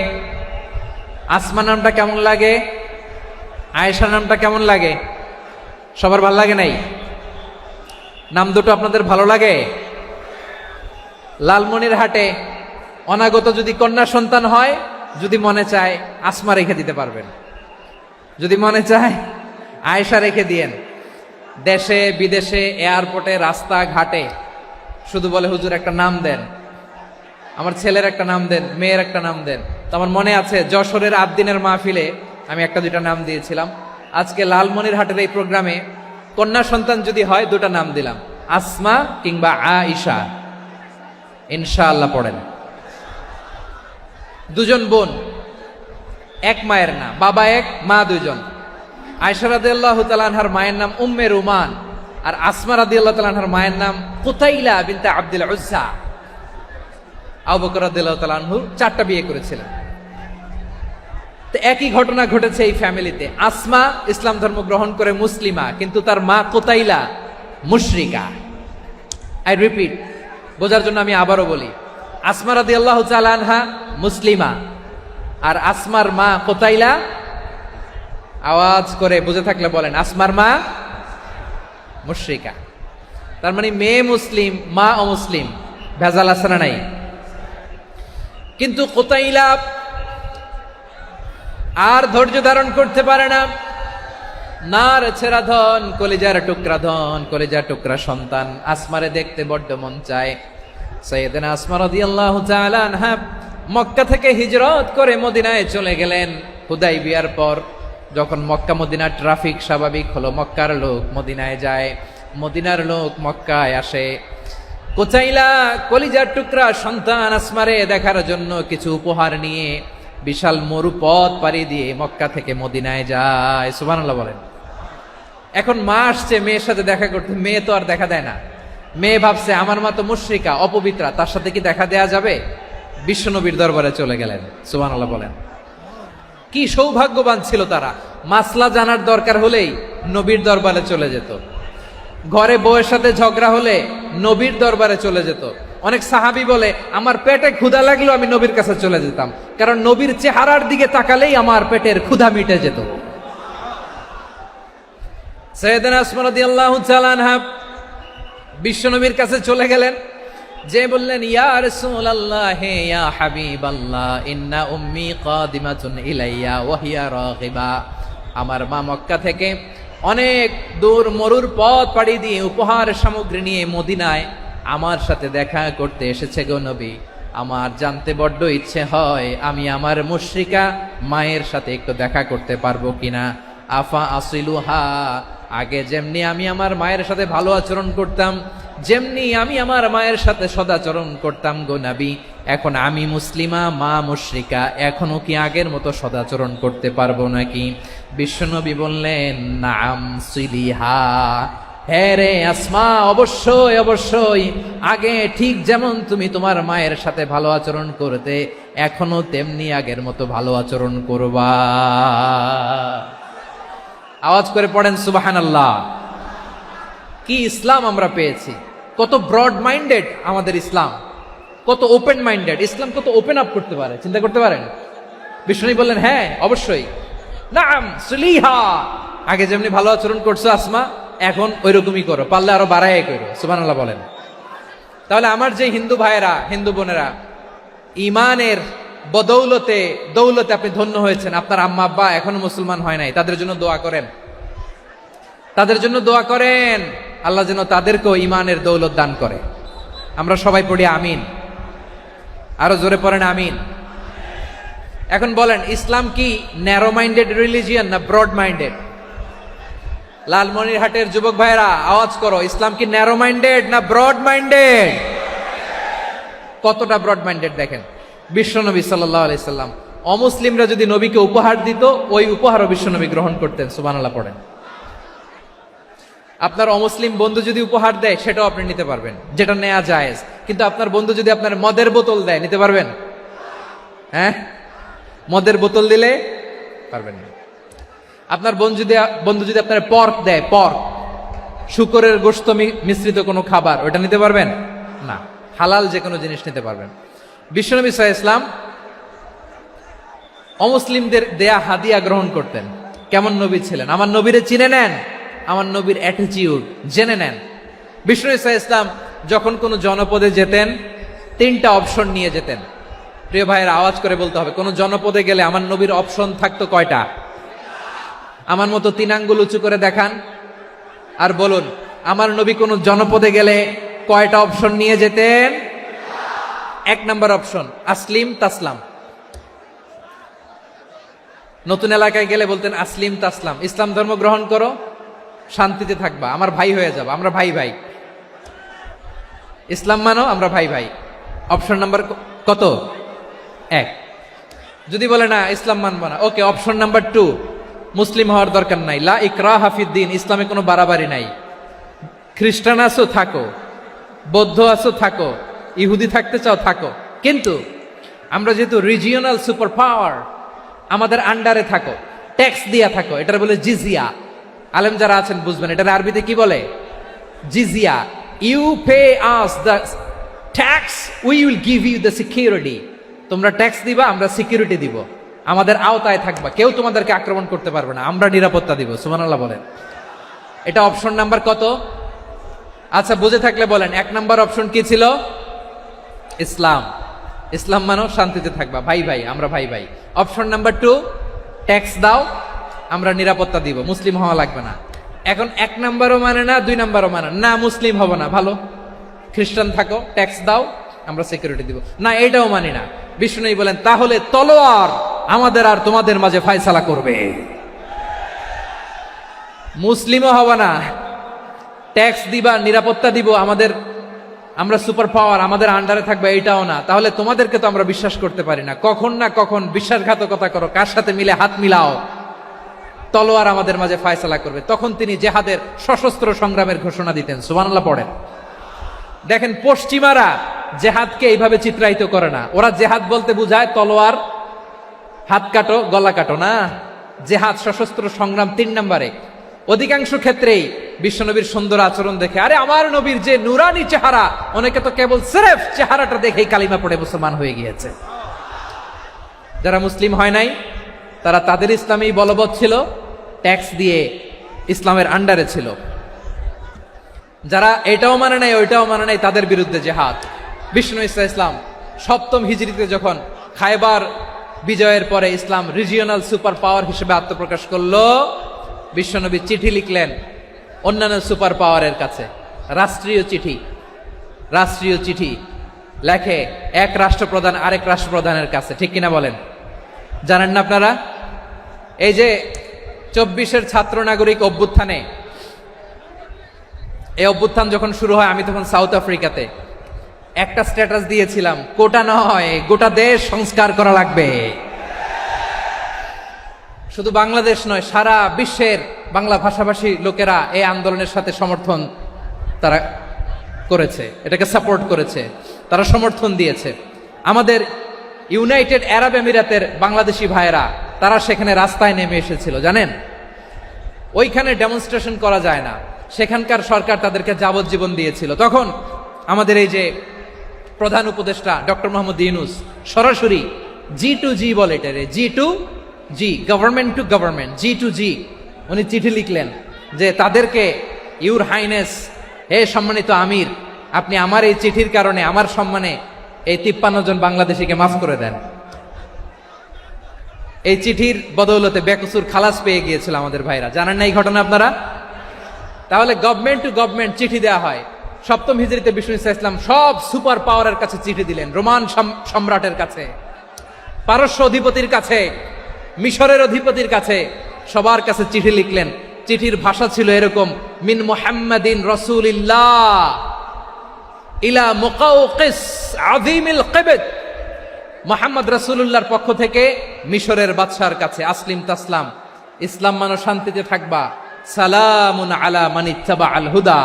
আসমা নামটা কেমন লাগে? আয়েশা নামটা কেমন লাগে? সবার ভালো লাগে নাই? নাম দুটো আপনাদের ভালো লাগে? লালমনিরহাটে অনাগত যদি কন্যা সন্তান হয়, যদি মনে চায় আসমা রেখে দিতে পারবেন। যদি মনে চায় আয়েশা রেখে দিয়েন। দেশে বিদেশে এয়ারপোর্টে রাস্তা ঘাটে শুধু বলে হুজুর একটা নাম দেন, আমার ছেলের একটা নাম দেন, মেয়ের একটা নাম দেন। তো আমার মনে আছে যশোরের আবদিনের মাহফিলে আমি একটা দুইটা নাম দিয়েছিলাম। আজকে লালমনিরহাটের এই প্রোগ্রামে কন্যা সন্তান যদি হয় দুটা নাম দিলাম, আসমা কিংবা আয়েশা। ইনশাআল্লাহ পড়েন। দুজন বোন, এক মায়ের না, বাবা এক মা দুজন। আয়েশা রাদিয়াল্লাহু তাআলা আনহার মায়ের নাম উম্মে রুমান, আর আসমা রাদিয়াল্লাহু তাআলা আনহার মায়ের নাম কুতাইলা বিনতে আব্দুল উজ্জা। আবু বকর রাদিয়াল্লাহু তাআলা আনহু 4টা বিয়ে করেছিলেন। তো একই ঘটনা ঘটেছে এই ফ্যামিলিতে। আসমা ইসলাম ধর্ম গ্রহণ করে মুসলিমা, কিন্তু তার মা কুতাইলা মুশরিকা। আই রিপিট, বোঝার জন্য আমি আবারও বলি, আসমা রাদিয়াল্লাহু তাআলা আনহা মুসলিমা, আর আসমার মা কুতাইলা, আওয়াজ করে বুঝে থাকলে বলেন, আসমার মা মুশরিকা। তার মানে মেয়ে মুসলিম, মা অমুসলিম। ভেজাল আছে না নাই? কিন্তু কুতাইলা আর ধৈর্য ধারণ করতে পারে না। নার ছেড়া ধন, কলিজার টুকরা ধন, কলিজার টুকরা সন্তান। আসমারে দেখতে বড্ড মন চায়। সাইয়েদনা আসমা রাদিয়াল্লাহু তাআলা আনহা মক্কা থেকে হিজরত করে মদিনায় চলে গেলেন হুদাইবিয়ার পর। যখন মক্কা মদিনার ট্রাফিক স্বাভাবিক হলো, মক্কার লোক মদিনায় যায়, মদিনার লোক মক্কায় আসে। কুতাইলা কলিজার টুকরা সন্তান আসমারে দেখার জন্য কিছু উপহার নিয়ে বিশাল মরুপথ পাড়ি দিয়ে মক্কা থেকে মদিনায় যায়। সুবহানাল্লাহ বলেন। এখন মা আসছে মেয়ের সাথে দেখা করতে, মেয়ে তো আর দেখা দেয় না। মেয়ে ভাবছে আমার মা তো মুশরিকা, অপবিত্রা, তার সাথে কি দেখা দেয়া যাবে? বিশ্বনবীর দরবারে চলে গেলেন। সুবহানাল্লাহ বলেন। কি সৌভাগ্যবান ছিল তারা, মাসলা জানার দরকার হলেই নবীর দরবারে চলে যেত। ঘরে বউয়ের সাথে ঝগড়া হলে নবীর দরবারে চলে যেত। অনেক সাহাবী বলে আমার পেটে ক্ষুধা লাগলো আমি নবীর কাছে চলে যেতাম, কারণ নবীর চেহারার দিকে তাকালেই আমার পেটের ক্ষুধা মিটে যেত। সাইয়েদনা আসমা রাদিয়াল্লাহু তাআলা আনহা বিশ্বনবীর কাছে চলে গেলেন, যে বললেন ইয়া রাসূলুল্লাহ ইয়া হাবিবাল্লাহ ইন্না উম্মি কাদিমাতুন ইলাইয়া ওয়া হিয়া রাগিবা। আমার মা মক্কা থেকে অনেক দূর মরুর পথ পাড়ি দিয়ে উপহার সামগ্রী নিয়ে মদিনায় আমার সাথে দেখা করতে এসেছে গো নবী। আমার জানতে বড্ড ইচ্ছে হয় আমি আমার মুশরিকা মায়ের সাথে একটু দেখা করতে পারবো কিনা। আফা আসিলুহা, আগে যেমনি আমি আমার মায়ের সাথে ভালো আচরণ করতাম, যেমনি আমি আমার মায়ের সাথে সদাচরণ করতাম গো নবী, এখন আমি মুসলিমা মা মুশরিকা, এখনো কি আগের মতো সদাচরণ করতে পারবো নাকি? বিশ্বনবী বললেন নাম সিলিহা, হ্যাঁ রে আসমা, অবশ্যই অবশ্যই, আগে ঠিক যেমন তুমি তোমার মায়ের সাথে ভালো আচরণ করতে এখনো তেমনি আগের মতো ভালো আচরণ করবা। আওয়াজ করে পড়েন সুবহানাল্লাহ। কি ইসলাম আমরা পেয়েছি! কত ব্রড মাইন্ডেড আমাদের ইসলাম, কত ওপেন মাইন্ডেড ইসলাম, কত ওপেন আপ করতে পারে, চিন্তা করতে পারেন। বিষ্ণু বললেন হ্যাঁ অবশ্যই, নাম সুলিহা, আগে যেমনি ভালো আচরণ করছো আসমা এখন ওইরকমই করো, পারলে আরো বাড়াই করো। সুবহানাল্লাহ বলেন। তাহলে আমার যে হিন্দু ভাইয়েরা, হিন্দু বোনেরা, ইমানের বদৌলতে দৌলতে আপনি ধন্য হয়েছেন, আপনার আম্মা আব্বা এখনো মুসলমান হয় নাই, তাদের জন্য দোয়া করেন, তাদের জন্য দোয়া করেন, আল্লাহ যেন তাদেরকেও ইমানের দৌলত দান করে। আমরা সবাই পড়ি আমিন, আরো জোরে পড়েন আমিন। এখন বলেন ইসলাম কি ন্যারো মাইন্ডেড রিলিজিয়ান না ব্রড মাইন্ডেড? লালমনিরহাটের যুবক ভাইরা আওয়াজ করো, ইসলাম কি ন্যারো মাইন্ডেড না ব্রড মাইন্ডেড? কতটা ব্রড মাইন্ডেড দেখেন। বিশ্বনবী সাল্লাল্লাহু আলাইহি সাল্লাম অমুসলিমরা যদি নবীকে উপহার দিত, ওই উপহারও বিশ্বনবী গ্রহণ করতেন। সুবহানাল্লাহ পড়েন। আপনার অমুসলিম বন্ধু যদি উপহার দেয় সেটাও আপনি নিতে পারবেন, যেটা নেওয়া জায়েজ। কিন্তু আপনার বন্ধু যদি আপনার মদের বোতল দেয়, নিতে পারবেন? হ্যাঁ, মদের বোতল দিলে পারবেন না। আপনার বন্ধু যদি আপনার পর্ক দেয়, পর্ক, শুকরের গোশত মিশ্রিত কোনো খাবার, ওটা নিতে পারবেন না। হালাল যে কোনো জিনিস নিতে পারবেন। বিশ্বনবী সাল্লাল্লাহু আলাইহি ওয়াসাল্লাম অমুসলিমদের দেয়া হাদিয়া গ্রহণ করতেন। কেমন নবী ছিলেন! আমার নবীরে চিনে নেন, আমার নবীর অ্যাটিটিউড জেনে নেন। বিশ্বনবী সাল্লাল্লাহু আলাইহি ওয়াসাল্লাম যখন কোনো জনপদে যেতেন 3টা অপশন নিয়ে যেতেন। প্রিয় ভাইয়েরা আওয়াজ করে বলতে হবে, কোন জনপদে গেলে আমার নবীর অপশন থাকতো কয়টা? আমার মতো 3 আঙ্গুল উঁচু করে দেখান আর বলুন আমার নবী কোন জনপদে গেলে কয়টা অপশন নিয়ে যেতেন? 1 নাম্বার অপশন আসলিম তাসলাম। নতুন এলাকায় গেলে বলতেন আসলিম তাসলাম, ইসলাম ধর্ম গ্রহণ করো, শান্তিতে থাকবা, আমার ভাই হয়ে যাবো, আমরা ভাই ভাই। ইসলাম মানো, আমরা ভাই ভাই। অপশন নাম্বার কত? 1। যদি বলে না ইসলাম মানবো না, ওকে, অপশন নাম্বার 2, মুসলিম হওয়ার দরকার নাই, লা ইকরাহ ফিদ্দিন, ইসলামে কোনো বাড়াবাড়ি নাই। খ্রিস্টান আছো থাকো, বৌদ্ধ আছো থাকো, ইহুদি থাকতে চাও থাকো, কিন্তু আমরা যেহেতু রিজিওনাল সুপার পাওয়ার, আমাদের আন্ডারে থাকো, ট্যাক্স দিয়া থাকো, এটার বলে জিজিয়া। আলেম যারা আছেন বুঝবেন এটার আরবিতে কি বলে, জিজিয়া। You pay us the tax, we will give you the security. তোমরা ট্যাক্স দিবা, আমরা সিকিউরিটি দিব, আমাদের আওতায় থাকবা, কেউ তোমাদেরকে আক্রমণ করতে পারবে না, আমরা নিরাপত্তা দিব। সুবহানাল্লাহ বলেন। এটা অপশন নাম্বার কত? আচ্ছা বুঝে থাকলে বলেন 1 নাম্বার অপশন কি ছিল? ইসলাম। ইসলাম মানো, শান্তিতে থাকবা, ভাই ভাই, আমরা ভাই ভাই। অপশন নাম্বার 2, ট্যাক্স দাও, আমরা নিরাপত্তা দিব, মুসলিম হওয়া লাগবে না। এখন 1 নাম্বারও মানে না, 2 নাম্বারও মানে না, মুসলিম হব না, ভালো, খ্রিস্টান থাকো, ট্যাক্স দাও, আমরা সিকিউরিটি দিব না, এটাও মানি না। বিষ্ণু বলেন তাহলে তলোয়ার আমাদের আর তোমাদের মাঝে ফায়সালা করবে, মুসলিমও হব না, ট্যাক্স দিবা, নিরাপত্তা দিব, আমরা সুপার পাওয়ার, আমাদের আন্ডারে থাকবে, এটাও না। তাহলে তোমাদেরকে তো আমরা বিশ্বাস করতে পারি না, কখন না কখন বিশ্বাসঘাতকতা করো, কার সাথে মিলে হাত মিলাও, তলোয়ার আমাদের মাঝে ফায়সালা করবে। তখন তিনি জেহাদের সশস্ত্র সংগ্রামের ঘোষণা দিতেন। সুবহানাল্লাহ পড়েন। দেখেন পশ্চিমারা জেহাদকে এইভাবে চিত্রায়িত করে না, ওরা জেহাদ বলতে বুঝায় তলোয়ার, হাত কাটো, গলা কাটো না। জেহাদ সশস্ত্র সংগ্রাম 3 নম্বরে। অধিকাংশ ক্ষেত্রেই বিশ্বনবীর সুন্দর আচরণ দেখে, আরে আমার নবীর যে নুরানি চেহারা, অনেকে তো কেবল সিরেফ চেহারাটা দেখেই কালিমা পড়ে মুসলমান হয়ে গিয়েছে। যারা মুসলিম হয় নাই তারা তাদের ইসলামেই বলবৎ ছিল, ট্যাক্স দিয়ে ইসলামের আন্ডারে ছিল। যারা এটাও মানে নাই ওইটাও মানে নাই, তাদের বিরুদ্ধে জেহাদ। বিষ্ণু ইসলাম 7ম হিজরিতে যখন খায়বার বিজয়ের পরে ইসলাম রিজিওনাল সুপার পাওয়ার হিসেবে আত্মপ্রকাশ করলো, বিশ্বনবী চিঠি লিখলেন অন্যান্য সুপার পাওয়ারের কাছে, রাষ্ট্রীয় চিঠি লেখে এক রাষ্ট্রপ্রধান আরেক রাষ্ট্রপ্রধানের কাছে। ঠিক কিনা বলেন? জানেন না আপনারা? এই যে 24-এর ছাত্র নাগরিক অভ্যুত্থানে, এই অভ্যুত্থান যখন শুরু হয়, আমি তখন সাউথ আফ্রিকাতে একটা স্ট্যাটাস দিয়েছিলাম, কোটা নয় গোটা দেশ সংস্কার করা লাগবে। শুধু বাংলাদেশ নয়, সারা বিশ্বের বাংলা ভাষাভাষী লোকেরা এই আন্দোলনের সাথে সমর্থন তারা করেছে, এটাকে সাপোর্ট করেছে, তারা সমর্থন দিয়েছে। আমাদের ইউনাইটেড আরব আমিরাতের বাংলাদেশি ভাইয়েরা তারা সেখানে রাস্তায় নেমে এসেছিল, জানেন? ওইখানে ডেমনস্ট্রেশন করা যায় না, সেখানকার সরকার তাদেরকে যাবজ্জীবন দিয়েছিল। তখন আমাদের এই যে প্রধান উপদেষ্টা ডক্টর মোহাম্মদ ইউনূস সরাসরি G2G বলে, এটারে G2G, government to government, G2G, উনি চিঠি লিখলেন যে তাদেরকে, ইউর হাইনেস, হে সম্মানিত আমির, আপনি আমার এই চিঠির কারণে আমার সম্মানে এই 53 জন বাংলাদেশিকে মাফ করে দেন। এই চিঠির বদৌলতে বেকসুর খালাস পেয়ে গিয়েছিল আমাদের ভাইরা। জানেন না এই ঘটনা আপনারা? তাহলে গভর্নমেন্ট টু গভর্নমেন্ট চিঠি দেওয়া হয়। 7ম হিজরিতে বিষ্ণু ইসলাম সব সুপার পাওয়ারের কাছে চিঠি দিলেন, রোমান সম্রাটের কাছে, পারস্য অধিপতির কাছে, মিশরের অধিপতির কাছে, সবার কাছে চিঠি লিখলেন। চিঠির ভাষা ছিল এরকম, মিন মুহাম্মাদিন রাসূলিল্লাহ ইলা মুকাওকিস আযীমিল কিবত, মুহাম্মদ রাসূলুল্লাহর পক্ষ থেকে মিশরের বাদশার কাছে, আসলিম তাসলাম, ইসলাম মানো, শান্তিতে থাকবা, সালামুন আলা মান ইত্তাবা আল হুদা,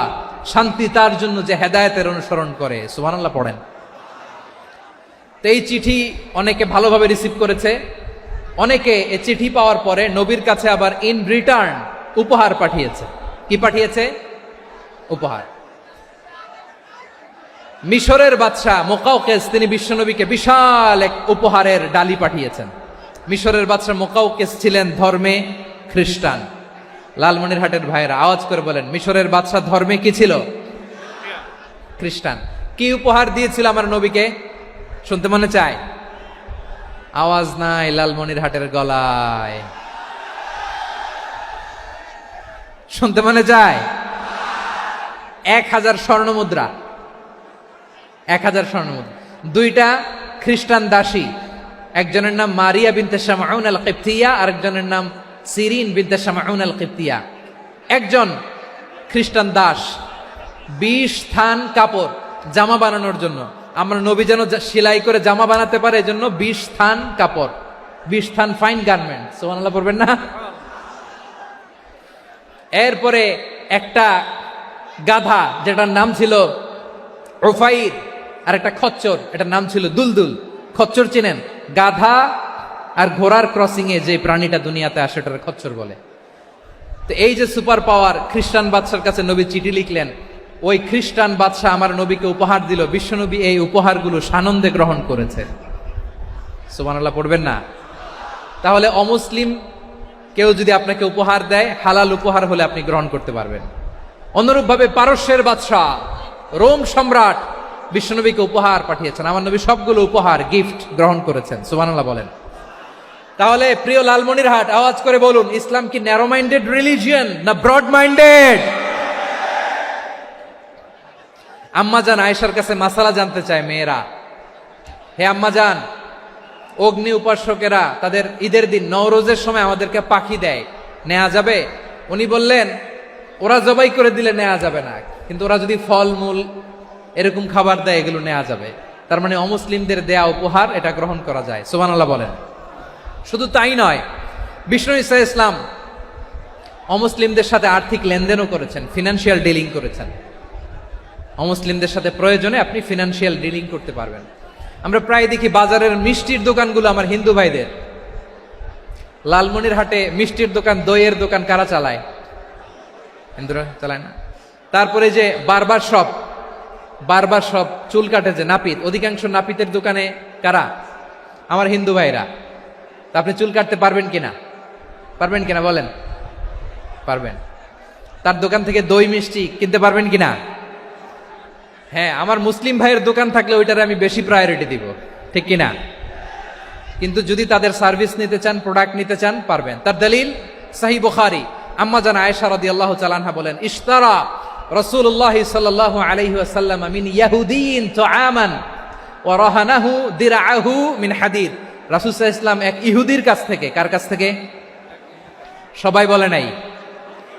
শান্তি তার জন্য যে হেদায়েতের অনুসরণ করে। সুবহানাল্লাহ পড়েন। তো এই চিঠি অনেকে ভালোভাবে রিসিভ করেছে, অনেকে এই চিঠি পাওয়ার পরে নবীর কাছে আবার ইন রিটার্ন উপহার পাঠিয়েছে। কি পাঠিয়েছে? উপহার। মিশরের বাদশা মুকাওকিস তিনি বিশ্বনবীকে বিশাল এক উপহারের ডালি পাঠিয়েছেন। মিশরের বাদশা মুকাওকিস ছিলেন ধর্মে খ্রিস্টান। লালমনিরহাটের ভাইয়েরা আওয়াজ করে বলেন, মিশরের বাদশা ধর্মে কি ছিল? খ্রিস্টান। কি উপহার দিয়েছিল আমার নবীকে? শুনতে মনে চায়? আওয়াজ নাই লালমনিরহাটের গলায়। শুনতে মনে যায়? 1000 স্বর্ণ মুদ্রা, 1000 স্বর্ণ মুদ্রা। 2টা খ্রিস্টান দাসী, একজনের নাম মারিয়া বিনতে শামাউন আল কিবতিয়া, আরেকজনের নাম সিরিন বিনতে শামাউন আল কিবতিয়া। একজন খ্রিস্টান দাস 20 থান কাপড় জামা বানানোর জন্য, আমরা নবী যেন সেলাই করে জামা বানাতে পারে এজন্য 20 থান কাপড়, 20 থান ফাইন গার্মেন্ট, সুবহানাল্লাহ পড়বেন না? এরপরে একটা গাধা যেটার নাম ছিল উফাইর, আর একটা খচ্চর, এটার নাম ছিল দুলদুল। খচ্চর চিনেন? গাধা আর ঘোড়ার ক্রসিং এ যে প্রাণীটা দুনিয়াতে আসে ওটার খচ্চর বলে। তো এই যে সুপার পাওয়ার খ্রিস্টান বাদশার কাছে নবী চিঠি লিখলেন, ওই খ্রিস্টান বাদশাহ আমার নবীকে উপহার দিল, বিশ্বনবী এই উপহারগুলো সানন্দে গ্রহণ করেছে। সুবহানাল্লাহ পড়বেন না? তাহলে অমুসলিম কেউ যদি আপনাকে উপহার দেয়, হালাল উপহার হলে আপনি গ্রহণ করতে পারবেন। অনুরূপভাবে পারস্যের বাদশাহ, রোম সম্রাট বিশ্বনবীকে উপহার পাঠিয়েছেন, আমার নবী সবগুলো উপহার গিফট গ্রহণ করেছেন। সুবহানাল্লাহ বলেন। তাহলে প্রিয় লালমনিরহাট, আওয়াজ করে বলুন, ইসলাম কি ন্যারো মাইন্ডেড রিলিজিয়ন না ব্রড মাইন্ডেড? আম্মাজান আয়েশার কাছে মাসালা জানতে চায় মেয়েরা, হে আম্মাজান, অগ্নি উপাসকেরা তাদের ঈদের দিন নওরোজের সময় আমাদেরকে পাখি দেয়, নেওয়া যাবে? উনি বললেন, ওরা জবাই করে দিলে নেওয়া যাবে না, কিন্তু ওরা যদি ফলমূল এরকম খাবার দেয় এগুলো নেওয়া যাবে। তার মানে অমুসলিমদের দেয়া উপহার এটা গ্রহণ করা যায়। সুবহানাল্লাহ বলেন। শুধু তাই নয়, বিষ্ণু ঈসা ইসলাম অমুসলিমদের সাথে আর্থিক লেনদেনও করেছেন, ফিনান্সিয়াল ডিলিং করেছেন। অমুসলিমদের সাথে প্রয়োজনে আপনি ফিনান্সিয়াল ডিলিং করতে পারবেন। আমরা প্রায় দেখি বাজারের মিষ্টির দোকানগুলো আমার হিন্দু ভাইদের। লালমনিরহাটে মিষ্টির দোকান, দইয়ের দোকান কারা চালায়? হিন্দুরা চালায় না? তারপরে যে বারবার শপ, চুল কাটে যে নাপিত, অধিকাংশ নাপিতের দোকানে কারা? আমার হিন্দু ভাইরা। তা আপনি চুল কাটতে পারবেন কিনা? পারবেন কিনা বলেন? পারবেন। তার দোকান থেকে দই মিষ্টি কিনতে পারবেন কিনা? হ্যাঁ, আমার মুসলিম ভাইয়ের দোকান থাকলে ওইটারে আমি বেশি প্রায়োরিটি দিব, ঠিক কিনা? কিন্তু যদি তাদের সার্ভিস নিতে চান, প্রোডাক্ট নিতে চান, পারবেন। তার দলিল সহিহ বুখারী, আম্মা জান আয়েশা রাদিয়াল্লাহু তাআলা আনহা বলেন, ইশতারা রাসূলুল্লাহ সাল্লাল্লাহু আলাইহি ওয়াসাল্লাম মিন ইয়াহুদিয়িন তুআমান ওয়া রাহানাহু দিরআহু মিন হাদিদ। রাসূল সাল্লাল্লাহু আলাইহি ওয়াসাল্লাম এক ইহুদির কাছ থেকে, কার কাছ থেকে? সবাই বলে নাই,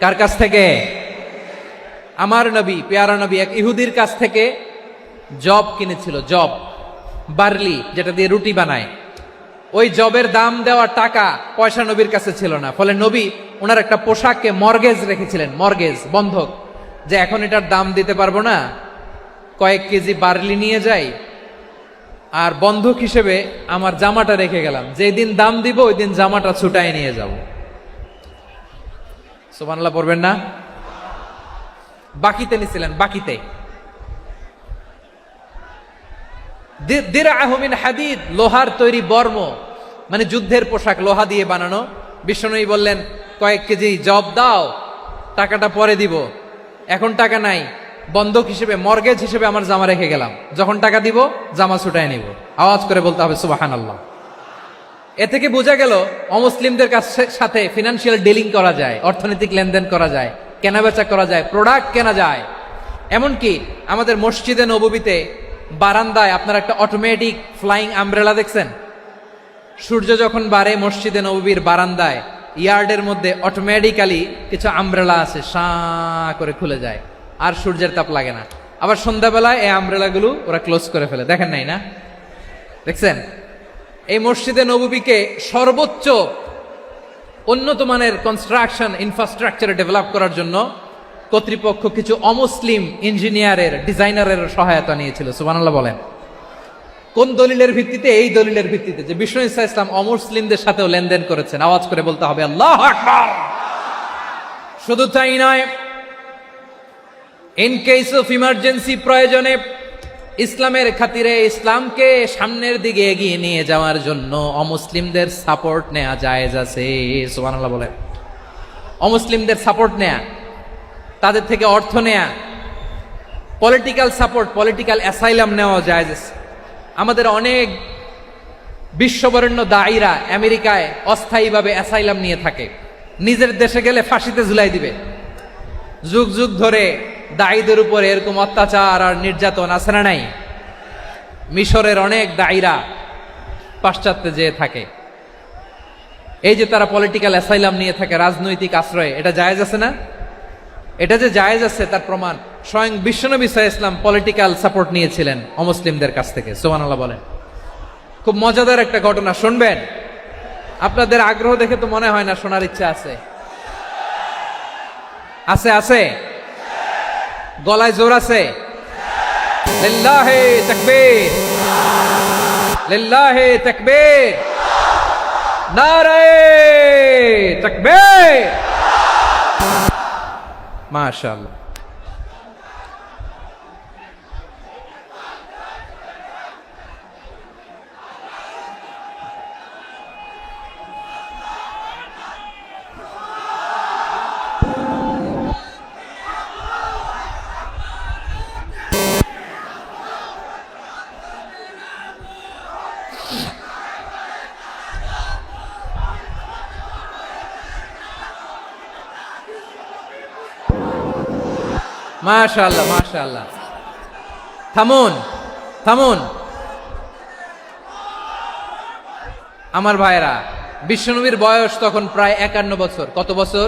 কার কাছ থেকে? আমার নবী, পেয়ারা নবী এক ইহুদির কাছ থেকে জব কিনেছিল, জব, বার্লি, যেটা দিয়ে রুটি বানায়। ওই জবের দাম দেওয়ার টাকা পয়সা নবীর কাছে ছিল না, ফলে নবী ওনার একটা পোশাককে মর্গেজ রেখেছিলেন, মর্গেজ, বন্ধক, যে এখন এটার দাম দিতে পারবো না, কয়েক কেজি বার্লি নিয়ে যাই আর বন্ধক হিসেবে আমার জামাটা রেখে গেলাম, যেই দিন দাম দিব ওই দিন জামাটা ছুটায় নিয়ে যাব। সুবহানাল্লাহ পড়বেন না? বাকিতে নিছিলেন, বাকিতে। দিরআহু মিন হাদিদ, লোহার তৈরি বর্ম, মানে যুদ্ধের পোশাক, লোহা দিয়ে বানানো। বিষ্ণুনবী বললেন, কয়েক কেজি জব দাও, টাকাটা পরে দিব, এখন টাকা নাই, বন্ধক হিসেবে, মর্গেজ হিসেবে আমার জামা রেখে গেলাম, যখন টাকা দিব জামা ছুটায় নিব। আওয়াজ করে বলতে হবে সুবহানাল্লাহ। এ থেকে বোঝা গেল অমুসলিমদের সাথে ফিনান্সিয়াল ডিলিং করা যায়, অর্থনৈতিক লেনদেন করা যায়, কেনাবেচা করা যায়, প্রোডাক্ট কেনা যায়। এমনকি আমাদের মসজিদে নববীতে বারান্দায় আপনারা একটা অটোমেটিক ফ্লাইং আমব্রেলা দেখছেন? সূর্য যখন বাড়ে মসজিদে নববীর বারান্দায়, ইয়ার্ডের মধ্যে অটোমেটিক্যালি কিছু আমব্রেলা আছে, সাঁ করে খুলে যায়, আর সূর্যের তাপ লাগে না। আবার সন্ধ্যাবেলায় এই আমব্রেলাগুলো ওরা ক্লোজ করে ফেলে, দেখেন নাই না? দেখছেন? এই মসজিদে নববীকে সর্বোচ্চ উন্নত মানের কনস্ট্রাকশন ইনফ্রাস্ট্রাকচারে ডেভেলপ করার জন্য কর্তৃপক্ষ কিছু অমুসলিম ইঞ্জিনিয়ারের, ডিজাইনারের সহায়তা নিয়েছিল। সুবহানাল্লাহ বলেন। কোন দলিলের ভিত্তিতে? এই দলিলের ভিত্তিতে যে বিষ্ণু ঈসা ইসলাম অমুসলিমদের সাথেও লেনদেন করেছেন। আওয়াজ করে বলতে হবে আল্লাহু আকবার। শুধু তাই নয়, ইন কেস অফ ইমার্জেন্সি, প্রয়োজনে ইসলামের খাতিরে, ইসলামকে সামনের দিকে এগিয়ে নিয়ে যাওয়ার জন্য অমুসলিমদের সাপোর্ট নেওয়া জায়েজ আছে। সুবহানাল্লাহ বলেন। অমুসলিমদের সাপোর্ট নেয়া, তাদের থেকে অর্থ নেয়া, পলিটিক্যাল সাপোর্ট, পলিটিক্যাল অ্যাসাইলাম নেওয়া জায়েজ আছে। আমাদের অনেক বিশ্ববরেণ্য দায়ীরা আমেরিকায় অস্থায়ীভাবে অ্যাসাইলাম নিয়ে থাকে, নিজের দেশে গেলে ফাঁসিতে ঝুলাই দিবে, যুগ যুগ ধরে দায়ীদের উপর এরকম অত্যাচার আর নির্যাতন আছে না নাই? মিশরের অনেক দায়ীরা পাশ্চাত্যে যেয়ে থাকে, এই যে তারা পলিটিক্যাল অ্যাসাইলাম নিয়ে থাকে, রাজনৈতিক আশ্রয়, এটা জায়েজ আছে না? এটা যে জায়েজ আছে তার প্রমাণ স্বয়ং বিশ্বনবী সাল্লাল্লাহু আলাইহি ওয়াসাল্লাম পলিটিক্যাল সাপোর্ট নিয়েছিলেন অমুসলিমদের কাছ থেকে। সুবহানাল্লাহ বলেন। খুব মজাদার একটা ঘটনা, শুনবেন? আপনাদের আগ্রহ দেখে তো মনে হয় না শোনার ইচ্ছা আছে। আছে আছে, গলায় জোর আছে। লিল্লাহি তাকবীর, লিল্লাহি তাকবীর, নারে তাকবীর। মাশাআল্লাহ। মাশাআল্লাহ মাশাআল্লাহ। থামুন থামুন আমার ভাইরা, বিশ্বনবীর বয়স তখন প্রায় 51 বছর। কত বছর?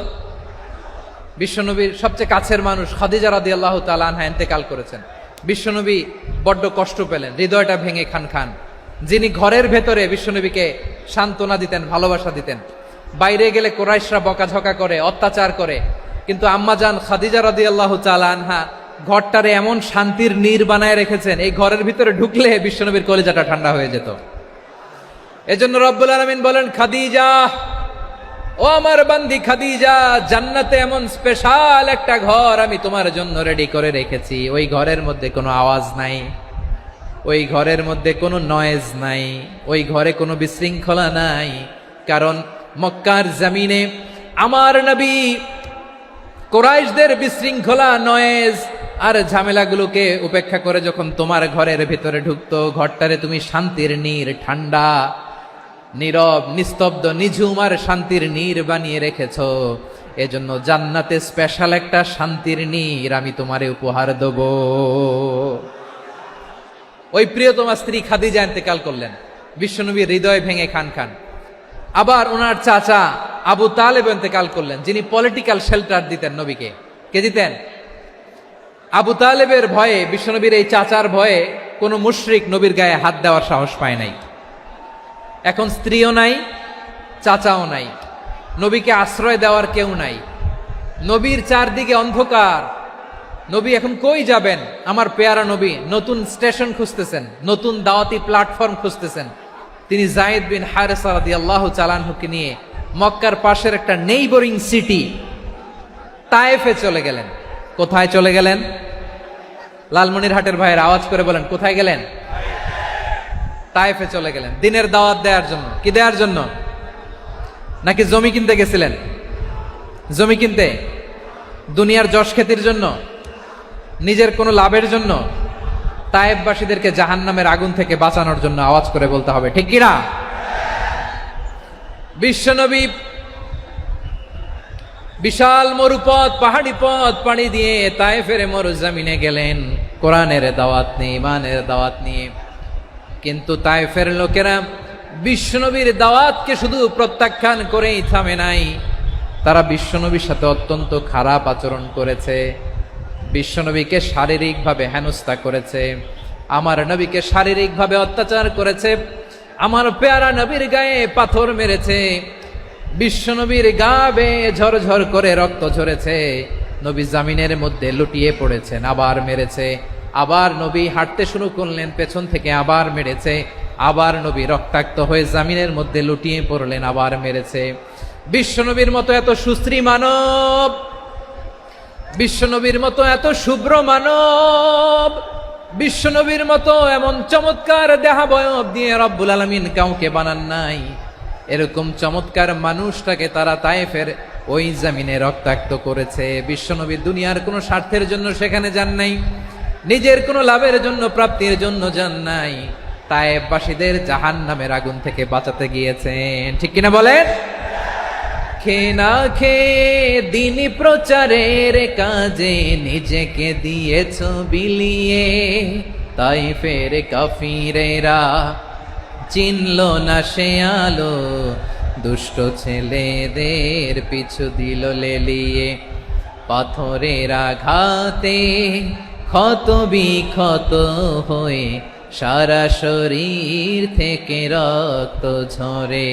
বিশ্বনবীর সবচেয়ে কাছের মানুষ খাদিজা রাদিয়াল্লাহু তাআলা আনহা ইন্তেকাল করেছেন। বিশ্বনবী বড্ড কষ্ট পেলেন, হৃদয়টা ভেঙে খান খান। যিনি ঘরের ভেতরে বিশ্বনবীকে সান্ত্বনা দিতেন, ভালোবাসা দিতেন, বাইরে গেলে কুরাইশরা বকাঝকা করে, অত্যাচার করে, কিন্তু আম্মাজান খাদিজা রাদিয়াল্লাহু তাআলা আনহা ঘরটারে এমন শান্তির নীর বানায় রেখেছেন, এই ঘরের ভিতরে ঢুকলে বিশ্বনবীর কলিজাটা ঠান্ডা হয়ে যেত। এজন্য রব্বুল আলামিন বলেন, খাদিজা, ও আমার বান্দি খাদিজা, জান্নাতে এমন স্পেশাল একটা ঘর আমি তোমার জন্য রেডি করে রেখেছি। ওই ঘরের মধ্যে কোনো আওয়াজ নাই, ওই ঘরের মধ্যে কোনো নয়েজ নাই, ওই ঘরে কোনো বিশৃঙ্খলা নাই। কারণ মক্কার জমিনে আমার নবী কুরাইশদের বিশৃঙ্খলা, নয়েজ আর ঝামেলাগুলোকে উপেক্ষা করে যখন তোমার ঘরের ভিতরে ঢুকতো, ঘরটারে তুমি শান্তির নীর, ঠান্ডা, নীরব, নিস্তব্ধ, নিঝুম আর শান্তির নীর বানিয়ে রেখেছো। এজন্য জান্নাতে স্পেশাল একটা শান্তির নীর আমি তোমারে উপহার দেব। ওই প্রিয়তমা স্ত্রী খাদিজা ইন্তেকাল করলেন, বিশ্বনবীর হৃদয় ভেঙে খান খান। আবার ওনার চাচা আবু তালেব ইন্তেকাল করলেন, যিনি পলিটিক্যাল শেল্টার দিতেন নবীকে। কে দিতেন? আবু তালেবের ভয়ে, বিশ্বনবীর এই চাচার ভয়ে কোনো মুশরিক নবীর গায়ে হাত দেওয়ার সাহস পায় নাই। এখন স্ত্রীও নাই, চাচাও নাই, নবীকে আশ্রয় দেওয়ার কেউ নাই, নবীর চারদিকে অন্ধকার। নবী এখন কই যাবেন? আমার পেয়ারা নবী নতুন স্টেশন খুঁজতেছেন, নতুন দাওয়াতি প্ল্যাটফর্ম খুঁজতেছেন। তিনি যায়েদ বিন হারেসা রাদিয়াল্লাহু তাআলা আনহুকে নিয়ে মক্কার পাশের একটা নেইবরিং সিটি তায়েফে চলে গেলেন। কোথায় চলে গেলেন? লালমনিরহাটের ভাইয়ের আওয়াজ করে বলেন, কোথায় গেলেন? তায়েফে চলে গেলেন দিনের দাওয়াত দেওয়ার জন্য। কি দেওয়ার জন্য? নাকি জমি কিনতে গেছিলেন? জমি কিনতে? দুনিয়ার যশ খ্যাতির জন্য? নিজের কোনো লাভের জন্য? তায়েফবাসীদেরকে জাহান্নামের আগুন থেকে বাঁচানোর জন্য। আওয়াজ করে বলতে হবে, ঠিক কিনা? বিশ্বনবী বিশাল মরুপথ, পাহাড়ি পথ পাড়ি দিয়ে তায়েফের মরুজমিনে গেলেন কোরআনের দাওয়াত নিয়ে, ইমানের দাওয়াত নিয়ে। কিন্তু তায়েফের লোকেরা বিশ্বনবীর দাওয়াতকে শুধু প্রত্যাখ্যান করেই থামে নাই, তারা বিশ্বনবীর সাথে অত্যন্ত খারাপ আচরণ করেছে। বিশ্বনবীকে শারীরিকভাবে হেনস্থা করেছে, আমার নবীকে শারীরিকভাবে অত্যাচার করেছে, আমার পেয়ারা নবীর গায়ে পাথর মেরেছে, বিশ্বনবীর গা বেয়ে ঝরঝর করে রক্ত ঝরেছে, নবী জামিনের মধ্যে লুটিয়ে পড়েছেন, আবার মেরেছে, আবার নবী হাঁটতে শুরু করলেন, পেছন থেকে আবার মেরেছে, আবার নবী রক্তাক্ত হয়ে জামিনের মধ্যে লুটিয়ে পড়লেন, আবার মেরেছে। বিশ্বনবীর মতো এত সুশ্রী মানব, বিশ্বনবীর মতো এত শুভ্র মানব, বিশ্বনবীর মতো এমন চমৎকার দেহাবয়ব দিয়ে রব্বুল আলামিন কাউকে বানান নাই। এরকম চমৎকার মানুষটাকে তারা তায়েফের ওই জমিনে রক্তাক্ত করেছে। বিশ্বনবী দুনিয়ার কোনো স্বার্থের জন্য সেখানে যান নাই, নিজের কোনো লাভের জন্য, প্রাপ্তির জন্য যান নাই, তায়েফবাসীদের জাহান্নামের আগুন থেকে বাঁচাতে গিয়েছেন। ঠিক কিনা বলেন? খেয়ে না খেয়ে দিন প্রচারের কাজে নিজেকে দিয়েছ বিলিয়ে, তাই ফের কাফিরেরা চিনল না সে আলো, দুষ্ট ছেলেদের পিছু দিল লেলিয়ে। পাথরের আঘাতে ক্ষত বিক্ষত হয়ে সারা শরীর থেকে রক্ত ঝরে।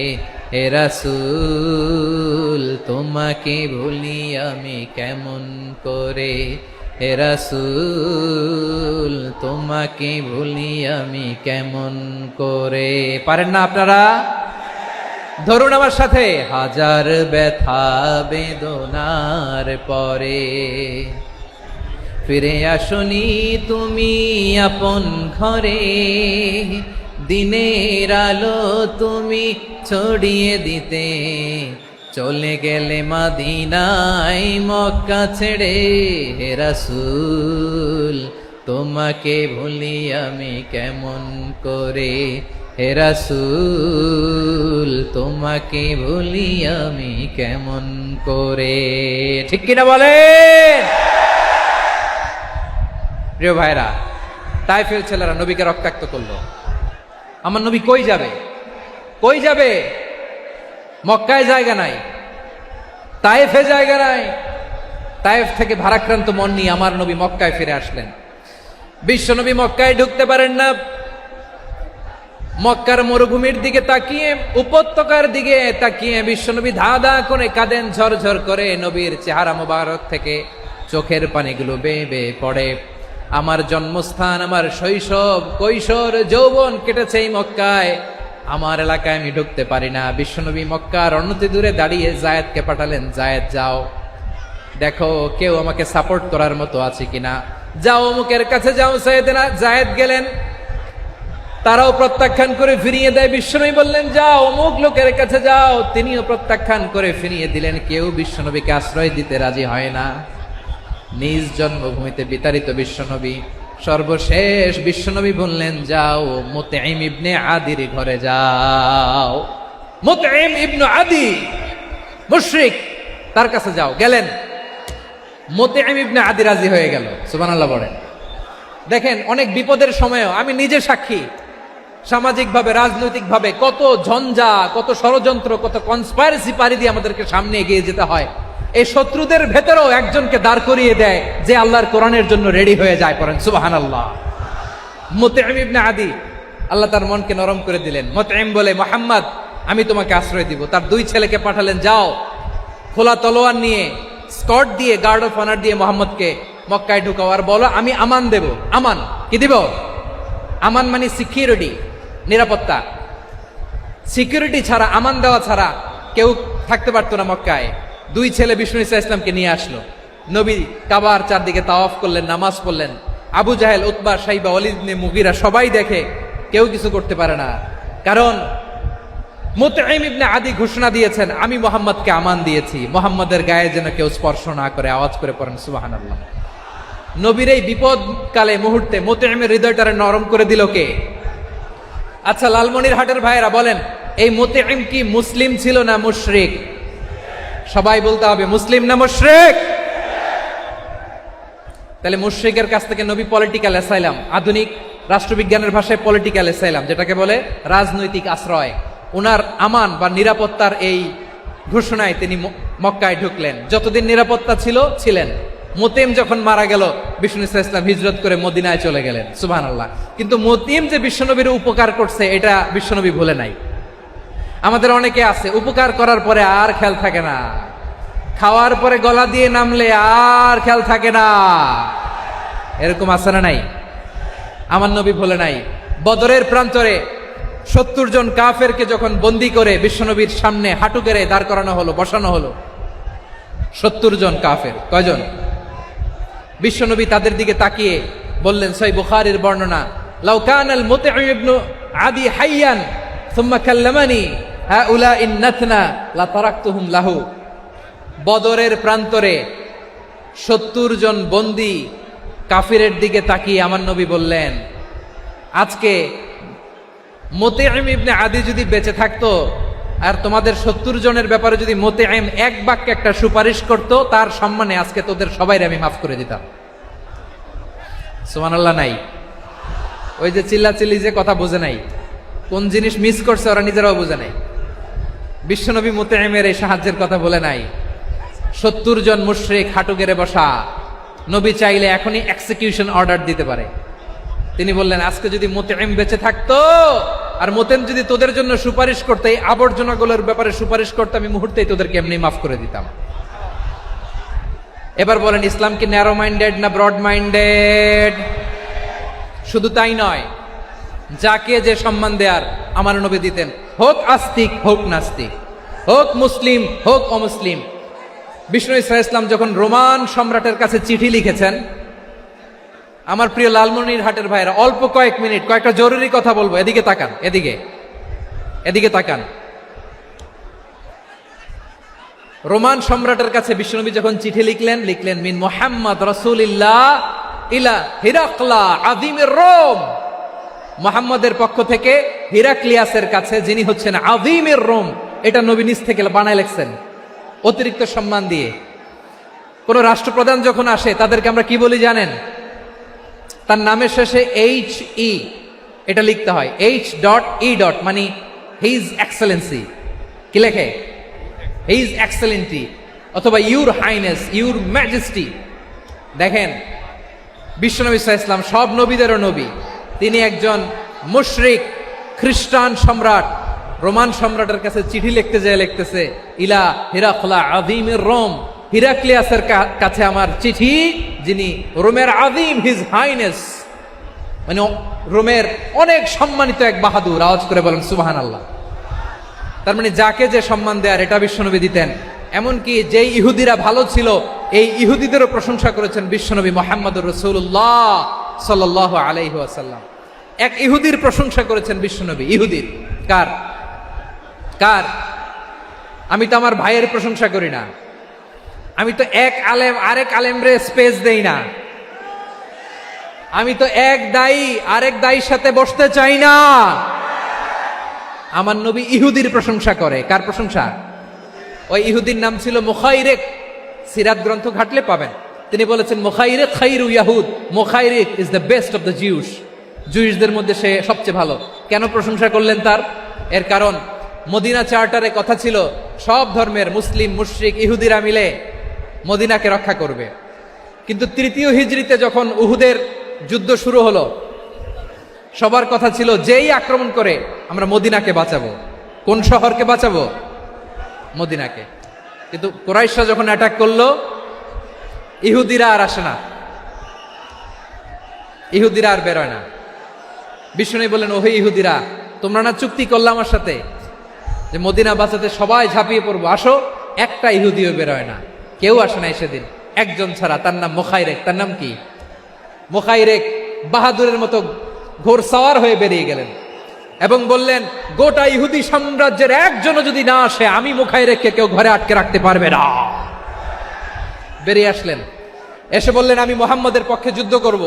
হে রাসূল তোমাকে ভুলি আমি কেমন করে, হে রাসূল তোমাকে ভুলি আমি কেমন করে। পারেন না আপনারা? ধরুন আমার সাথে। হাজার ব্যথা বেদনার পরে ফিরে আসনি তুমি আপন ঘরে, দিনের আলো তুমি ছড়িয়ে দিতে, চলে গেলে মদিনায় মক্কা ছেড়ে। হে রাসূল তোমাকে ভুলি আমি কেমন করে, হে রাসূল তোমাকে ভুলি আমি কেমন করে। ঠিক কিনা বলেন? প্রিয় ভাইরা, তাইফের ছেলেরা নবীকে রক্তাক্ত করলো। আমার নবী কই যাবে? কই যাবে? মক্কায় জায়গা নাই, তাইফে জায়গা নাই। তাইফ থেকে ভারাক্রান্ত মন নিয়ে আমার নবী মক্কায় ফিরে আসলেন। বিশ্ব নবী মক্কায় ঢুকতে পারেন না। মক্কার মরুভূমির দিকে তাকিয়ে, উপত্যকার দিকে তাকিয়ে বিশ্বনবী ধা ধা করে কাঁদেন, ঝরঝর করে। নবীর চেহারা মোবারক থেকে চোখের পানিগুলো বেয়ে বেয়ে পড়ে। আমার জন্মস্থান, আমার শৈশব, কৈশোর, যৌবন কেটেছে এই মক্কায়, আমার এলাকায় আমি ঢুকতে পারি না। বিশ্বনবী মক্কার অনতি দূরে দাঁড়িয়ে জায়েদকে পাঠালেন, জায়েদ যাও দেখো কেউ আমাকে সাপোর্ট করার মতো আছে কিনা, যাও অমুকের কাছে যাও। সাইয়েদনা জায়েদ গেলেন, তারাও প্রত্যাখ্যান করে ফিরিয়ে দেয়। বিশ্বনবী বললেন যাও অমুক লোকের কাছে যাও, তিনিও প্রত্যাখ্যান করে ফিরিয়ে দিলেন। কেউ বিশ্বনবীকে আশ্রয় দিতে রাজি হয় না। নিজ জন্মভূমিতে বিতাড়িত বিশ্বনবী, সর্বশেষ বিশ্বনবী বললেন যাও মুতঈম ইবনে আদির ঘরে যাও। মুতঈম ইবনে আদি মুশরিক, তার কাছে যাও। গেলেন, মুতঈম ইবনে আদি রাজি হয়ে গেল। সুবহানাল্লাহ বলেন। দেখেন, অনেক বিপদের সময়ও আমি নিজে সাক্ষী, সামাজিকভাবে রাজনৈতিকভাবে কত ঝঞ্ঝা, কত ষড়যন্ত্র, কত কনস্পাইরেসি পাড়ি দিয়ে আমাদেরকে সামনে এগিয়ে যেতে হয়। এই শত্রুদের ভেতরেও একজনকে দাঁড় করিয়ে দেয় যে আল্লাহর কোরআনের জন্য রেডি হয়ে যায়। পড়েন সুবহানাল্লাহ। মুতঈম ইবনে আদি, আল্লাহ তার মনকে নরম করে দিলেন। মুতঈম বলে, মুহাম্মদ আমি তোমাকে আশ্রয় দিব। তার দুই ছেলেকে পাঠালেন, যাও খোলা তলোয়ার নিয়ে, স্কট দিয়ে, গার্ড অফ অনার দিয়ে মোহাম্মদকে মক্কায় ঢুকাও, আর বলো আমি আমান দেব। আমান কি দিব? আমান মানে সিকিউরিটি, নিরাপত্তা। সিকিউরিটি ছাড়া, আমান দেওয়া ছাড়া কেউ থাকতে পারতো না মক্কায়। দুই ছেলে বিষ্ণু ইসা ইসলামকে নিয়ে আসলো। নবী কাবার চারদিকে তাওয়াফ করলেন, নামাজ পড়লেন। আবু জাহেল, উতবা, শাইবা, ওয়ালিদ ইবনে মুগীরা সবাই দেখে, কেউ কিছু করতে পারে না। কারণ মুতঈম ইবনে আদি ঘোষণা দিয়েছেন, আমি মুহাম্মদকে আমান দিয়েছি, মুহাম্মদের গায়ে যেন কেউ স্পর্শ না করে। আওয়াজ করে পড়েন সুবহানাল্লাহ। নবীর এই বিপদকালে মুহূর্তে মুতঈমের হৃদয়টারে নরম করে দিল কে? আচ্ছা, লালমনিরহাটের ভাইয়েরা বলেন, এই মুতঈম কি মুসলিম ছিল না মুশরিক? সবাই বলতে হবে মুসলিম না মুশরিক? তাহলে মুশরিকের কাছ থেকে নবী পলিটিক্যাল অ্যাসাইলাম, আধুনিক রাষ্ট্রবিজ্ঞানের ভাষায় পলিটিক্যাল অ্যাসাইলাম, যেটাকে বলে রাজনৈতিক আশ্রয়, উনার আমান বা নিরাপত্তার এই ঘোষণায় তিনি মক্কায় ঢুকলেন। যতদিন নিরাপত্তা ছিল ছিলেন। মুতঈম যখন মারা গেল, বিষ্ণু ইসা ইসলাম হিজরত করে মদিনায় চলে গেলেন। সুবহানাল্লাহ। কিন্তু মুতঈম যে বিশ্বনবীর উপকার করছে, এটা বিশ্বনবী ভুলে নাই। আমাদের অনেকে আছে, উপকার করার পরে আর খেয়াল থাকে না, খাওয়ার পরে গলা দিয়ে নামলে আর খেয়াল থাকে না। এরকম আছে না নাই? আমার নবী ভুলে নাই। বদরের প্রান্তরে 70 জন কাফেরকে যখন বন্দি করে বিশ্বনবীর সামনে হাঁটু গেড়ে দাঁড় করানো হলো, বসানো হলো, 70 জন কাফের। কয়জন? বিশ্বনবী তাদের দিকে তাকিয়ে বললেন, সহিহ বুখারীর বর্ণনা, লাউ কানাল মুতঈম ইবনে আদি হাইয়ান সুম্মা কাল্লামানি হাউলাঈ নাতনা লা তারাকতুহুম লাহু। বদরের প্রান্তরে 70 জন বন্দী কাফিরের দিকে তাকিয়ে আমার নবী বললেন, আজকে মুতঈম ইবনে আদি যদি বেঁচে থাকতো, আর তোমাদের 70 জনের ব্যাপারে যদি মোতেআম এক বাক্যে একটা সুপারিশ করত, তার সম্মানে আজকে তোদের সবাইরে আমি মাফ করে দিতাম। সুবহানাল্লাহ নাই? ওই যে চিল্লাচিল্লি যে কথা বোঝে নাই, কোন জিনিস মিস করছে ওরা নিজেরাও বোঝে নাই। বিশ্বনবী মোতেআমের এই সাহায্যের কথা বলে নাই। 70 জন মুশরিক হাঁটু গেড়ে বসা, নবী চাইলে এখনই এক্সিকিউশন অর্ডার দিতে পারে। তিনি বললেন, আজকে যদি মোতেআম বেঁচে থাকতো আর মোতেম যদি তোদের জন্য সুপারিশ করতে, এই আবর্জনাগুলোর ব্যাপারে সুপারিশ করতে, আমি মুহূর্তেই তোদেরকে এমনি মাফ করে দিতাম। এবার বলেন, ইসলাম কি ন্যারো মাইন্ডেড না ব্রড মাইন্ডেড? শুধু তাই নয়, যাকে যে সম্মান দেয়ার আমার নবী দিতেন, হোক আস্তিক হোক নাস্তিক, হোক মুসলিম হোক অমুসলিম। বিষ্ণু ইসলাম যখন রোমান সম্রাটের কাছে চিঠি লিখেছেন, আমার প্রিয় লালমনিরহাটের ভাইরা, অল্প কয়েক মিনিট কয়েকটা জরুরি কথা বলবো, এদিকে তাকান, এদিকে তাকান। রোমান সম্রাটের কাছে বিশ্বনবী যখন চিঠি লিখলেন মিন মুহাম্মদ রাসূলিল্লাহ ইলা হিরাকলা আযীমির রোম, মুহাম্মদের পক্ষ থেকে হিরাক্লিয়াসের কাছে, যিনি হচ্ছেন আযীমির রোম। এটা নবী নিজ থেকে বানায় লিখছেন অতিরিক্ত সম্মান দিয়ে। কোন রাষ্ট্রপ্রধান যখন আসে তাদেরকে আমরা কি বলি জানেন? তার নামের শেষে HE এটা লিখতে হয়, H.E. মানে হিজ এক্সেলেন্সি। কি লেখে? হিজ এক্সেলেন্টি, অথবা ইউর হাইনেস, ইউর ম্যাজেস্টি। দেখেন, বিশ্বনবী সাল্লাল্লাহু আলাইহি ওয়াসাল্লাম সব নবীদেরও নবী, তিনি একজন মুশরিক খ্রিস্টান সম্রাট রোমান সম্রাটের কাছে চিঠি লিখতে যায়, লিখতেছে ইলা হিরাকলা আযীমির রোম, হিরাক্লিয়াসের কাছে আমার চিঠি, যিনি রোমের আযীম, হিজ হাইনেস, মানে রোমের অনেক সম্মানিত এক বাহাদুর। আওয়াজ করে বলেন সুবহানাল্লাহ। তার মানে যাকে যে সম্মান দেয়ার এটা বিশ্বনবী দিতেন। এমনকি যেই ইহুদিরা ভালো ছিল, এই ইহুদিদেরও প্রশংসা করেছেন বিশ্বনবী মুহাম্মদুর রাসূলুল্লাহ সাল্লাল্লাহু আলাইহি ওয়াসাল্লাম। এক ইহুদির প্রশংসা করেছেন বিশ্বনবী। ইহুদির কার? আমি তো আমার ভাইয়ের প্রশংসা করি না, আমি তো এক আলেম আরেক আলেমরে স্পেস দেই না, আমি তো এক দায়ী আরেক দায়ীর সাথে বসতে চাই না। আমার নবী ইহুদির প্রশংসা করে। কার প্রশংসা? ওই ইহুদির নাম ছিল মুখাইরেক। সিরাত গ্রন্থ ঘাটলে পাবেন। তিনি বলেছেন, মুখাইরেক খাইরু ইয়াহুদ, Mukhayriq is the best of the Jews. জুইশদের মধ্যে সে সবচেয়ে ভালো। কেন প্রশংসা করলেন তার? এর কারণ মদিনা চার্টারে কথা ছিল সব ধর্মের মুসলিম, মুশরিক, ইহুদিরা মিলে মদিনাকে রক্ষা করবে। কিন্তু তৃতীয় হিজরিতে যখন উহুদের যুদ্ধ শুরু হলো, সবার কথা ছিল যেই আক্রমণ করে আমরা মদিনাকে বাঁচাবো। কোন শহরকে বাঁচাবো? মদিনাকে। কিন্তু কুরাইশরা যখন অ্যাটাক করলো, ইহুদিরা আর আসে না, ইহুদিরা আর বেরোয় না। বিষ্ণু বললেন, ওহে ইহুদিরা, তোমরা না চুক্তি করলে আমার সাথে যে মদিনা বাঁচাতে সবাই ঝাঁপিয়ে পড়বো, আসো। একটা ইহুদিও বেরোয় না, কেউ আসে নাই সেদিন, একজন ছাড়া। তার নাম মুখাইরেক। তার নাম কি? মুখাইরেক বাহাদুরের মতো ঘোড়সাওয়ার হয়ে বেরিয়ে গেলেন এবং বললেন, গোটা ইহুদি সাম্রাজ্যের একজনও যদি না আসে, আমি মুখাইরেককে কেউ ঘরে আটকে রাখতে পারবে না। বেরিয়ে আসলেন, এসে বললেন, আমি মুহাম্মদের পক্ষে যুদ্ধ করব।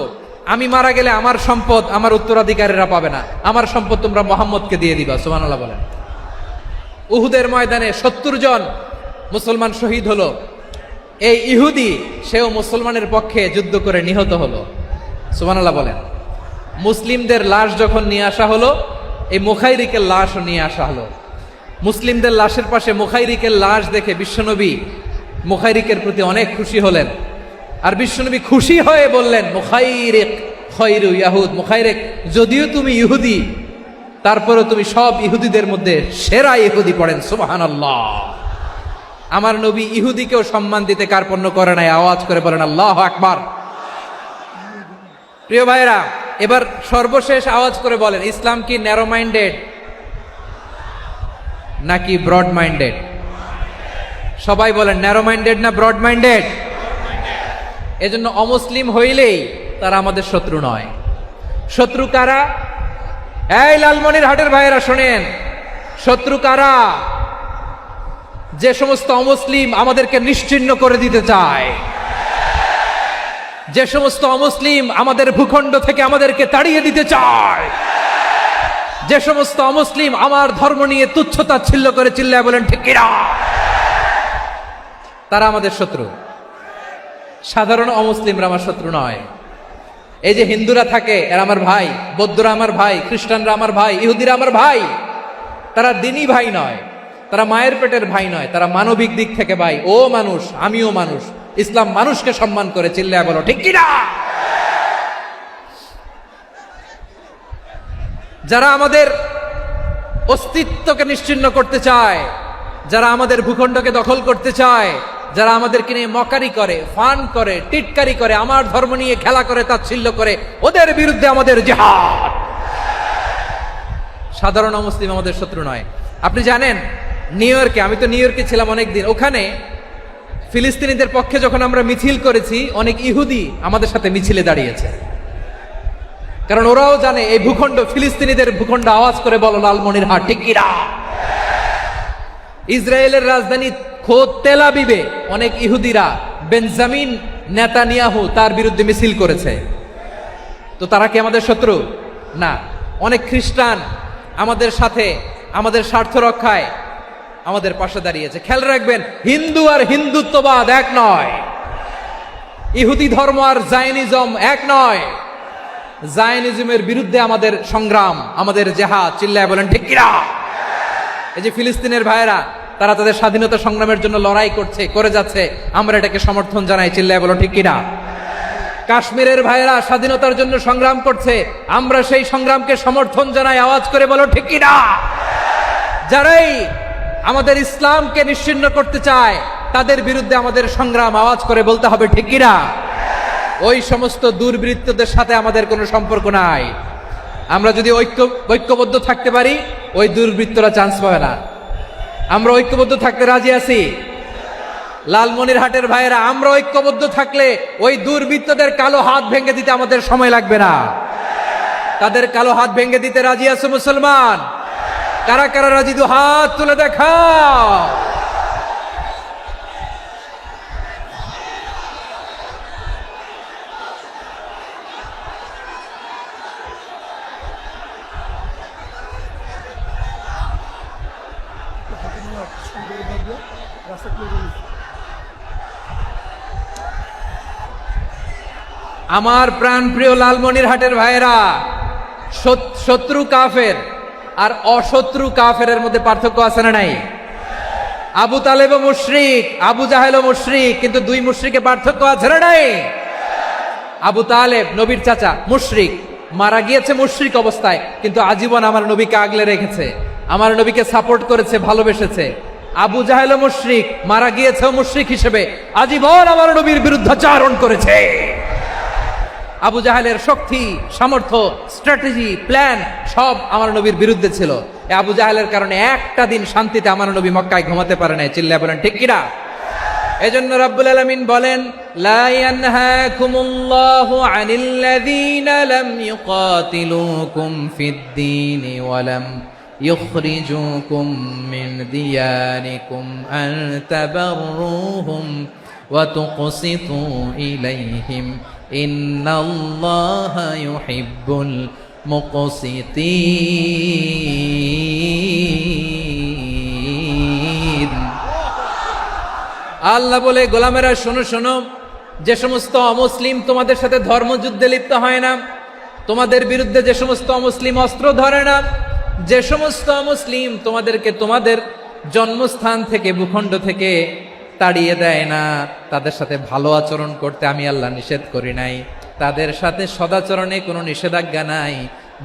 আমি মারা গেলে আমার সম্পদ আমার উত্তরাধিকারীরা পাবে না, আমার সম্পদ তোমরা মুহাম্মদকে দিয়ে দিবা। সুবহানাল্লাহ বলেন। উহুদের ময়দানে 70 জন মুসলমান শহীদ হলো। এই ইহুদি, সেও মুসলমানের পক্ষে যুদ্ধ করে নিহত হলো। সুবহানাল্লাহ বলেন। মুসলিমদের লাশ যখন নিয়ে আসা হলো, এই মুখাইরিকের লাশও নিয়ে আসা হলো। মুসলিমদের লাশের পাশে মুখাইরিকের লাশ দেখে বিশ্বনবী মুখাইরিকের প্রতি অনেক খুশি হলেন। আর বিশ্বনবী খুশি হয়ে বললেন, মুখাইরিক খায়রু ইয়াহুদ, মুখাইরিক যদিও তুমি ইহুদি, তারপরেও তুমি সব ইহুদিদের মধ্যে সেরা ইহুদি। পড়েন সুবহানাল্লাহ। আমার নবী ইহুদিকেও সম্মান দিতে কার্পণ্য করে নাই। আওয়াজ করে বলেন আল্লাহু আকবার। প্রিয় ভাইরা, এবার সর্বশেষ আওয়াজ করে বলেন, ইসলাম কি ন্যারো মাইন্ডেড নাকি ব্রড মাইন্ডেড? সবাই বলেন, ন্যারো মাইন্ডেড না ব্রড মাইন্ডেড? এজন্য অমুসলিম হইলেই তারা আমাদের শত্রু নয়। শত্রু কারা? এই লালমনিরহাটের ভাইয়েরা শোনেন, শত্রু কারা? যে সমস্ত অমুসলিম আমাদেরকে নিশ্চিহ্ন করে দিতে চায়, যে সমস্ত অমুসলিম আমাদের ভূখণ্ড থেকে আমাদেরকে তাড়িয়ে দিতে চায়, যে সমস্ত অমুসলিম আমার ধর্ম নিয়ে তুচ্ছতাচ্ছিল্য করে চিল্লায় বলেন ঠিক কিনা, তারা আমাদের শত্রু। সাধারণ অমুসলিমরা আমার শত্রু নয়। এই যে হিন্দুরা থাকে এরা আমার ভাই, বৌদ্ধরা আমার ভাই, খ্রিস্টানরা আমার ভাই, ইহুদিরা আমার ভাই। তারা দিনই ভাই নয়, তারা মায়ের পেটের ভাই নয়, তারা মানবিক দিক থেকে ভাই। ও মানুষ, আমিও মানুষ। ইসলাম মানুষকে সম্মান করে, চিল্লায় বলো ঠিক কিনা। যারা আমাদের অস্তিত্বকে নিশ্চিহ্ন করতে চায়, যারা আমাদের ভূখণ্ডকে দখল করতে চায়, যারা আমাদেরকে নিয়ে মকারি করে, ফান করে, টিটকারি করে, আমার ধর্ম নিয়ে খেলা করে, তাচ্ছিল্য করে, ওদের বিরুদ্ধে আমাদের জিহাদ। সাধারণ মুসলিম আমাদের শত্রু নয়। আপনি জানেন নিউ ইয়র্কে, আমি তো নিউ ইয়র্কে ছিলাম অনেকদিন, ওখানে ফিলিস্তিনিদের পক্ষে যখন আমরা মিছিল করেছি, অনেক ইহুদি আমাদের সাথে মিছিলে দাঁড়িয়েছে। কারণ ওরাও জানে এই ভূখণ্ড ফিলিস্তিনিদের ভূখণ্ড। আওয়াজ করে বলো লালমনিরহাট ঠিক কিনা। ইসরায়েলের রাজধানী খোদ তেল আবিবে অনেক ইহুদিরা বেঞ্জামিন নেতানিয়াহু তার বিরুদ্ধে মিছিল করেছে। তো তারা কি আমাদের শত্রু? না। অনেক খ্রিস্টান আমাদের সাথে আমাদের স্বার্থ রক্ষায় আমাদের পাশে দাঁড়িয়েছে। খেয়াল রাখবেন, হিন্দু আর হিন্দুত্ববাদ এক নয়, ইহুদি ধর্ম আর জায়নিজম এক নয়। জায়নিজমের বিরুদ্ধে আমাদের সংগ্রাম, আমাদের জেহাদ, চিল্লায় বলেন ঠিক কিনা। এই যে ফিলিস্তিনের ভাইয়েরা, তারা তাদের স্বাধীনতা সংগ্রামের জন্য লড়াই করছে, করে যাচ্ছে, আমরা এটাকে সমর্থন জানাই, চিল্লায় বলো ঠিক কিনা। কাশ্মীরের ভাইয়েরা স্বাধীনতার জন্য সংগ্রাম করছে, আমরা সেই সংগ্রামকে সমর্থন জানাই, আওয়াজ করে বলো ঠিক কিনা। যারাই আমাদের ইসলামকে নিশ্চিহ্ন করতে চায় তাদের বিরুদ্ধে আমাদের সংগ্রাম, আওয়াজ করে বলতে হবে ঠিক কিনা। ওই সমস্ত দুর্বৃত্তদের সাথে আমাদের কোনো সম্পর্ক নাই। আমরা যদি ঐক্যবদ্ধ থাকতে পারি, ওই দুর্বৃত্তরা চান্স পাবে না। আমরা ঐক্যবদ্ধ থাকতে রাজি আছি। লালমনিরহাটের ভাইয়েরা, আমরা ঐক্যবদ্ধ থাকলে ওই দুর্বৃত্তদের কালো হাত ভেঙে দিতে আমাদের সময় লাগবে না। তাদের কালো হাত ভেঙে দিতে রাজি আছে মুসলমান? কারা কারা রাজি? দু হাত তুলে দেখাও। আমার প্রাণ প্রিয় লালমনিরহাটের ভাইয়েরা, শত্রু কাফের আর অশত্রু কাফেরের মধ্যে পার্থক্য আছে না নাই? আবু তালেবও মুশরিক, আবু জাহেলও মুশরিক, কিন্তু দুই মুশরিকে পার্থক্য আছে না নাই? আবু তালেব নবীর চাচা, মুশরিক, মারা গিয়েছে মুশরিক অবস্থায়, কিন্তু আজীবন আমার নবীকে আগলে রেখেছে, আমার নবীকে সাপোর্ট করেছে, ভালোবেসেছে। আবু জাহেলও মুশরিক, মারা গিয়েছে মুশরিক হিসেবে, আজীবন আমার নবীর বিরুদ্ধাচারণ করেছে। আবু জাহেলের শক্তি, সামর্থ্য, স্ট্র্যাটেজি, প্ল্যান সব আমার নবীর বিরুদ্ধে ছিল। এই আবু জাহেলের কারণে একটা দিন শান্তিতে আমার নবী মক্কায় ঘুমাতে পারে নাই, চিল্লায় বলেন ঠিক কিনা। এজন্য রাব্বুল আলামিন বলেন, লা ইয়ানহাকুমুল্লাহু আনিল্লাযীনা লাম ইউকাতিলুকুম ফিদ-দীন ওয়া লাম ইখরিজুকুম মিন দিয়ারিকুম আন তাবাররুহুম ওয়া তুকসিতু ইলাইহিম ইন্নাল্লাহা ইউহিব্বুল মুকসিতিন। আল্লাহ বলে, গোলামেরা শোনো শোনো, যে সমস্ত অমুসলিম তোমাদের সাথে ধর্মযুদ্ধে লিপ্ত হয় না, তোমাদের বিরুদ্ধে যে সমস্ত অমুসলিম অস্ত্র ধরে না, যে সমস্ত অমুসলিম তোমাদেরকে তোমাদের জন্মস্থান থেকে, ভূখণ্ড থেকে তাড়িয়ে দেয় না, তাদের সাথে ভালো আচরণ করতে আমি আল্লাহ নিষেধ করি নাই। তাদের সাথে সদাচরণে কোনো নিষেধাজ্ঞা নাই,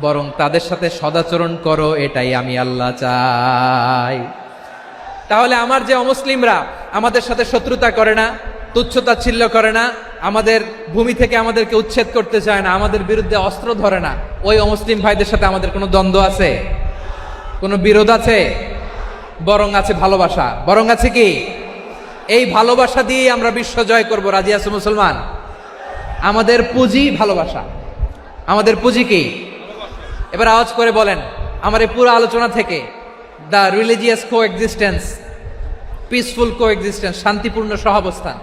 বরং তাদের সাথে সদাচরণ করো, এটাই আমি আল্লাহ চাই। তাহলে আমার যে অমুসলিমরা আমাদের সাথে শত্রুতা করে না, তুচ্ছতাচ্ছিল্য করে না, আমাদের ভূমি থেকে আমাদেরকে উচ্ছেদ করতে চায় না, আমাদের বিরুদ্ধে অস্ত্র ধরে না, ওই অমুসলিম ভাইদের সাথে আমাদের কোনো দ্বন্দ্ব আছে? কোনো বিরোধ আছে? বরং আছে ভালোবাসা। বরং আছে কি? এই ভালোবাসা দিয়ে আমরা বিশ্ব জয় করব। রাজি আছো মুসলমান? আমাদের পুঁজি ভালোবাসা। আমাদের পুঁজি কি? এবার আওয়াজ করে বলেন, আমার এই পুরো আলোচনা থেকে the religious coexistence, peaceful coexistence, শান্তিপূর্ণ সহাবস্থান,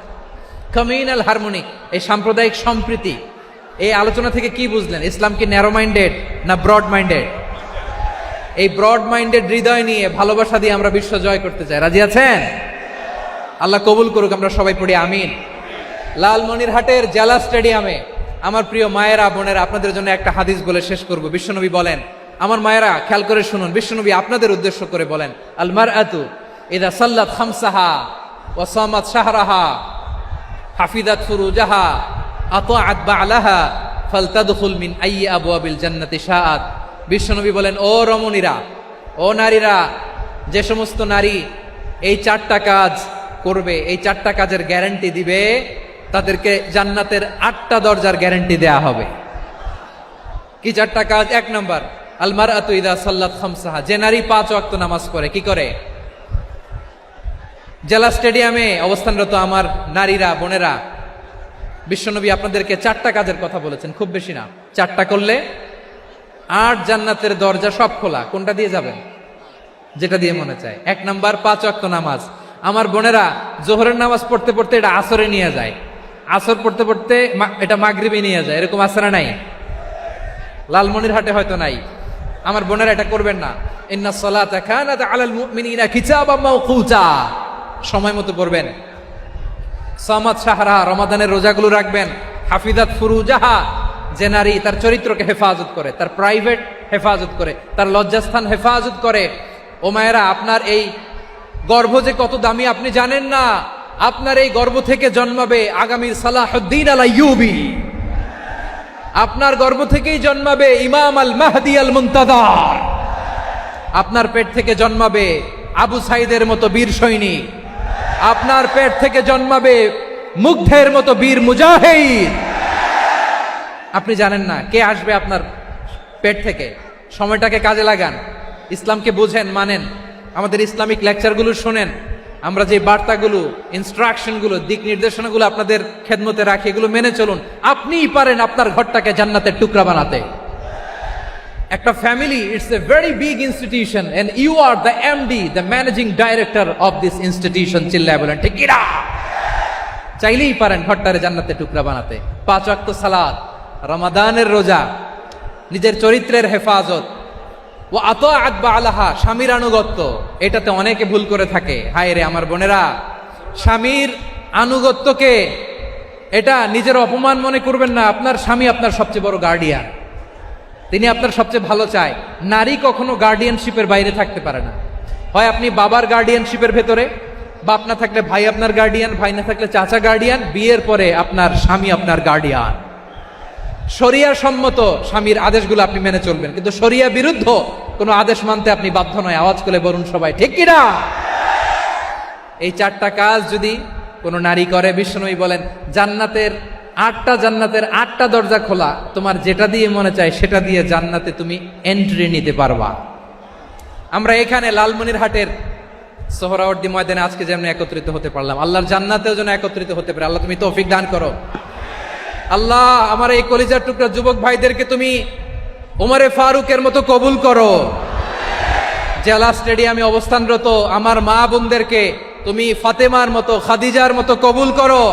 কমিউনাল হারমোনি, এই সাম্প্রদায়িক সম্প্রীতি, এই আলোচনা থেকে কি বুঝলেন? ইসলাম কি ন্যারো মাইন্ডেড না ব্রড মাইন্ডেড? এই ব্রড মাইন্ডেড হৃদয় নিয়ে ভালোবাসা দিয়ে আমরা বিশ্ব জয় করতে চাই। রাজি আছেন? আল্লাহ কবুল করুক, আমরা সবাই পড়ি আমিন। লালমনিরহাটের জেলা স্টেডিয়ামে আমার প্রিয় মায়েরা বোনেরা, আপনাদের জন্য একটা হাদিস বলে শেষ করব। বিশ্বনবী বলেন, আমার মায়েরা খেয়াল করে শুনুন, বিশ্বনবী আপনাদের উদ্দেশ্য করে বলেন, আল মারআতু ইযা সাল্লাত খামসাহা ওয়া সামাত শাহরাহা হাফিজাত ফুরুজাহা আতাআত বা'লাহা ফালতাদখুল মিন আইয়ি আবওয়াবিল জান্নাতি শাআত। বিশ্বনবী বলেন, ও রমণীরা, ও নারীরা, যে সমস্ত নারী এই 4টা কাজ করবে, এই 4টা কাজের গ্যারান্টি দিবে, তাদেরকে জান্নাতের 8টা দরজার গ্যারান্টি দেয়া হবে। কি 4টা কাজ? 1 নম্বর, আল মারআতু ইযা সাল্লাত খামসাহা, যে নারী 5 ওয়াক্ত নামাজ পড়ে। কি করে? জেলা স্টেডিয়ামে অবস্থানরত আমার নারীরা বোনেরা, বিশ্বনবী আপনাদেরকে 4টা কাজের কথা বলেছেন, খুব বেশি না। 4টা করলে 8 জান্নাতের দরজা সব খোলা। কোনটা দিয়ে যাবেন? যেটা দিয়ে মনে চায়। 1 নাম্বার 5 ওয়াক্ত নামাজ। আমার বোনেরা জোহরের নামাজ পড়তে পড়তে এটা আসরে নিয়ে যায়, আসর পড়তে পড়তে এটা মাগরিবে নিয়ে যায়। এরকম আসরা নাই? লালমনিরহাটে হয়তো নাই। আমার বোনেরা এটা করবেন না। ইন্নাস সালাতা কানাত আলাল মুমিনিনা কিতাবাম মাওকুতা, সময় মতো পড়বেন। সামাত শাহরা, রমাদানের রোজাগুলো রাখবেন। হাফিজাত ফুরুজাহা, যে নারী তার চরিত্রকে হেফাজত করে, তার প্রাইভেট হেফাজত করে, তার লজ্জাস্থান হেফাজত করে। ও মায়েরা, আপনার এই গর্ভ যে কত দামি আপনি জানেন না। আপনার এই গর্ভ থেকে জন্মাবে আগামীর সালাহুদ্দিন আল আইয়ুবী। আপনার গর্ভ থেকেই জন্মাবে ইমাম আল মাহদি আল মুনতাজার। আপনার পেট থেকে জন্মাবে আবু সাইদের মতো বীর সৈনিক। আপনার পেট থেকে জন্মাবে মুগ্ধের মতো বীর মুজাহিদ। আপনি জানেন না কে আসবে আপনার পেট থেকে। সময়টাকে কাজে লাগান, ইসলামকে বুঝেন, মানেন, আমাদের ইসলামিক লেকচারগুলো শোনেন। আমরা যে বার্তাগুলো, ইনস্ট্রাকশনগুলো, দিক নির্দেশনাগুলো আপনাদের খেদমতে রাখি, এগুলো মেনে চলুন। আপনিই পারেন আপনার ঘরটাকে জান্নাতের টুকরা বানাতে। একটা family, it's a very big institution and you are the MD, the managing director of this institution. চিল্লায় বলেন ঠিক কিনা? চাইলেই পারেন ঘরটারে জান্নাতের টুকরা বানাতে। 5 ওয়াক্ত সালাত, রমাদানের রোজা, নিজের চরিত্রের হেফাজত, ও আতাআত বা'লাহা, স্বামীর আনুগত্য। এটাতে অনেকে ভুল করে থাকে। হায় রে আমার বোনেরা, স্বামীর আনুগত্যকে এটা নিজের অপমান মনে করবেন না। আপনার স্বামী আপনার সবচেয়ে বড় গার্ডিয়ান, তিনি আপনার সবচেয়ে ভালো চায়। নারী কখনো গার্ডিয়ানশিপের বাইরে থাকতে পারে না। হয় আপনি বাবার গার্ডিয়ানশিপের ভেতরে, বাপ না থাকলে ভাই আপনার গার্ডিয়ান, ভাই না থাকলে চাচা গার্ডিয়ান, বিয়ের পরে আপনার স্বামী আপনার গার্ডিয়ান। শরিয়া সম্মত স্বামীর আদেশগুলো আপনি মেনে চলবেন, কিন্তু শরিয়া বিরুদ্ধ কোনো আদেশ মানতে আপনি বাধ্য নয়। আওয়াজ করে বলুন সবাই ঠিক কিনা? এই 4টা কাজ যদি কোনো নারী করে, বিশ্বনবী বলেন জান্নাতের 8টা দরজা খোলা। তোমার যেটা দিয়ে মনে চায় সেটা দিয়ে জান্নাতে তুমি এন্ট্রি নিতে পারবা। আমরা এখানে লালমনিরহাটের সোহরাওয়ার্দী ময়দানে আজকে যেমন একত্রিত হতে পারলাম, আল্লাহর জান্নাতেও যেন একত্রিত হতে পারে। আল্লাহ তুমি তৌফিক দান করো। আল্লাহ আমার এই কলিজার টুকরা যুবক ভাইদেরকে তুমি ওমরে ফারুকের মতো কবুল করো। জেলা স্টেডিয়ামে অবস্থানরত আমার মা বোনদেরকে তুমি ফাতেমার মতো, খাদিজার মতো কবুল করো।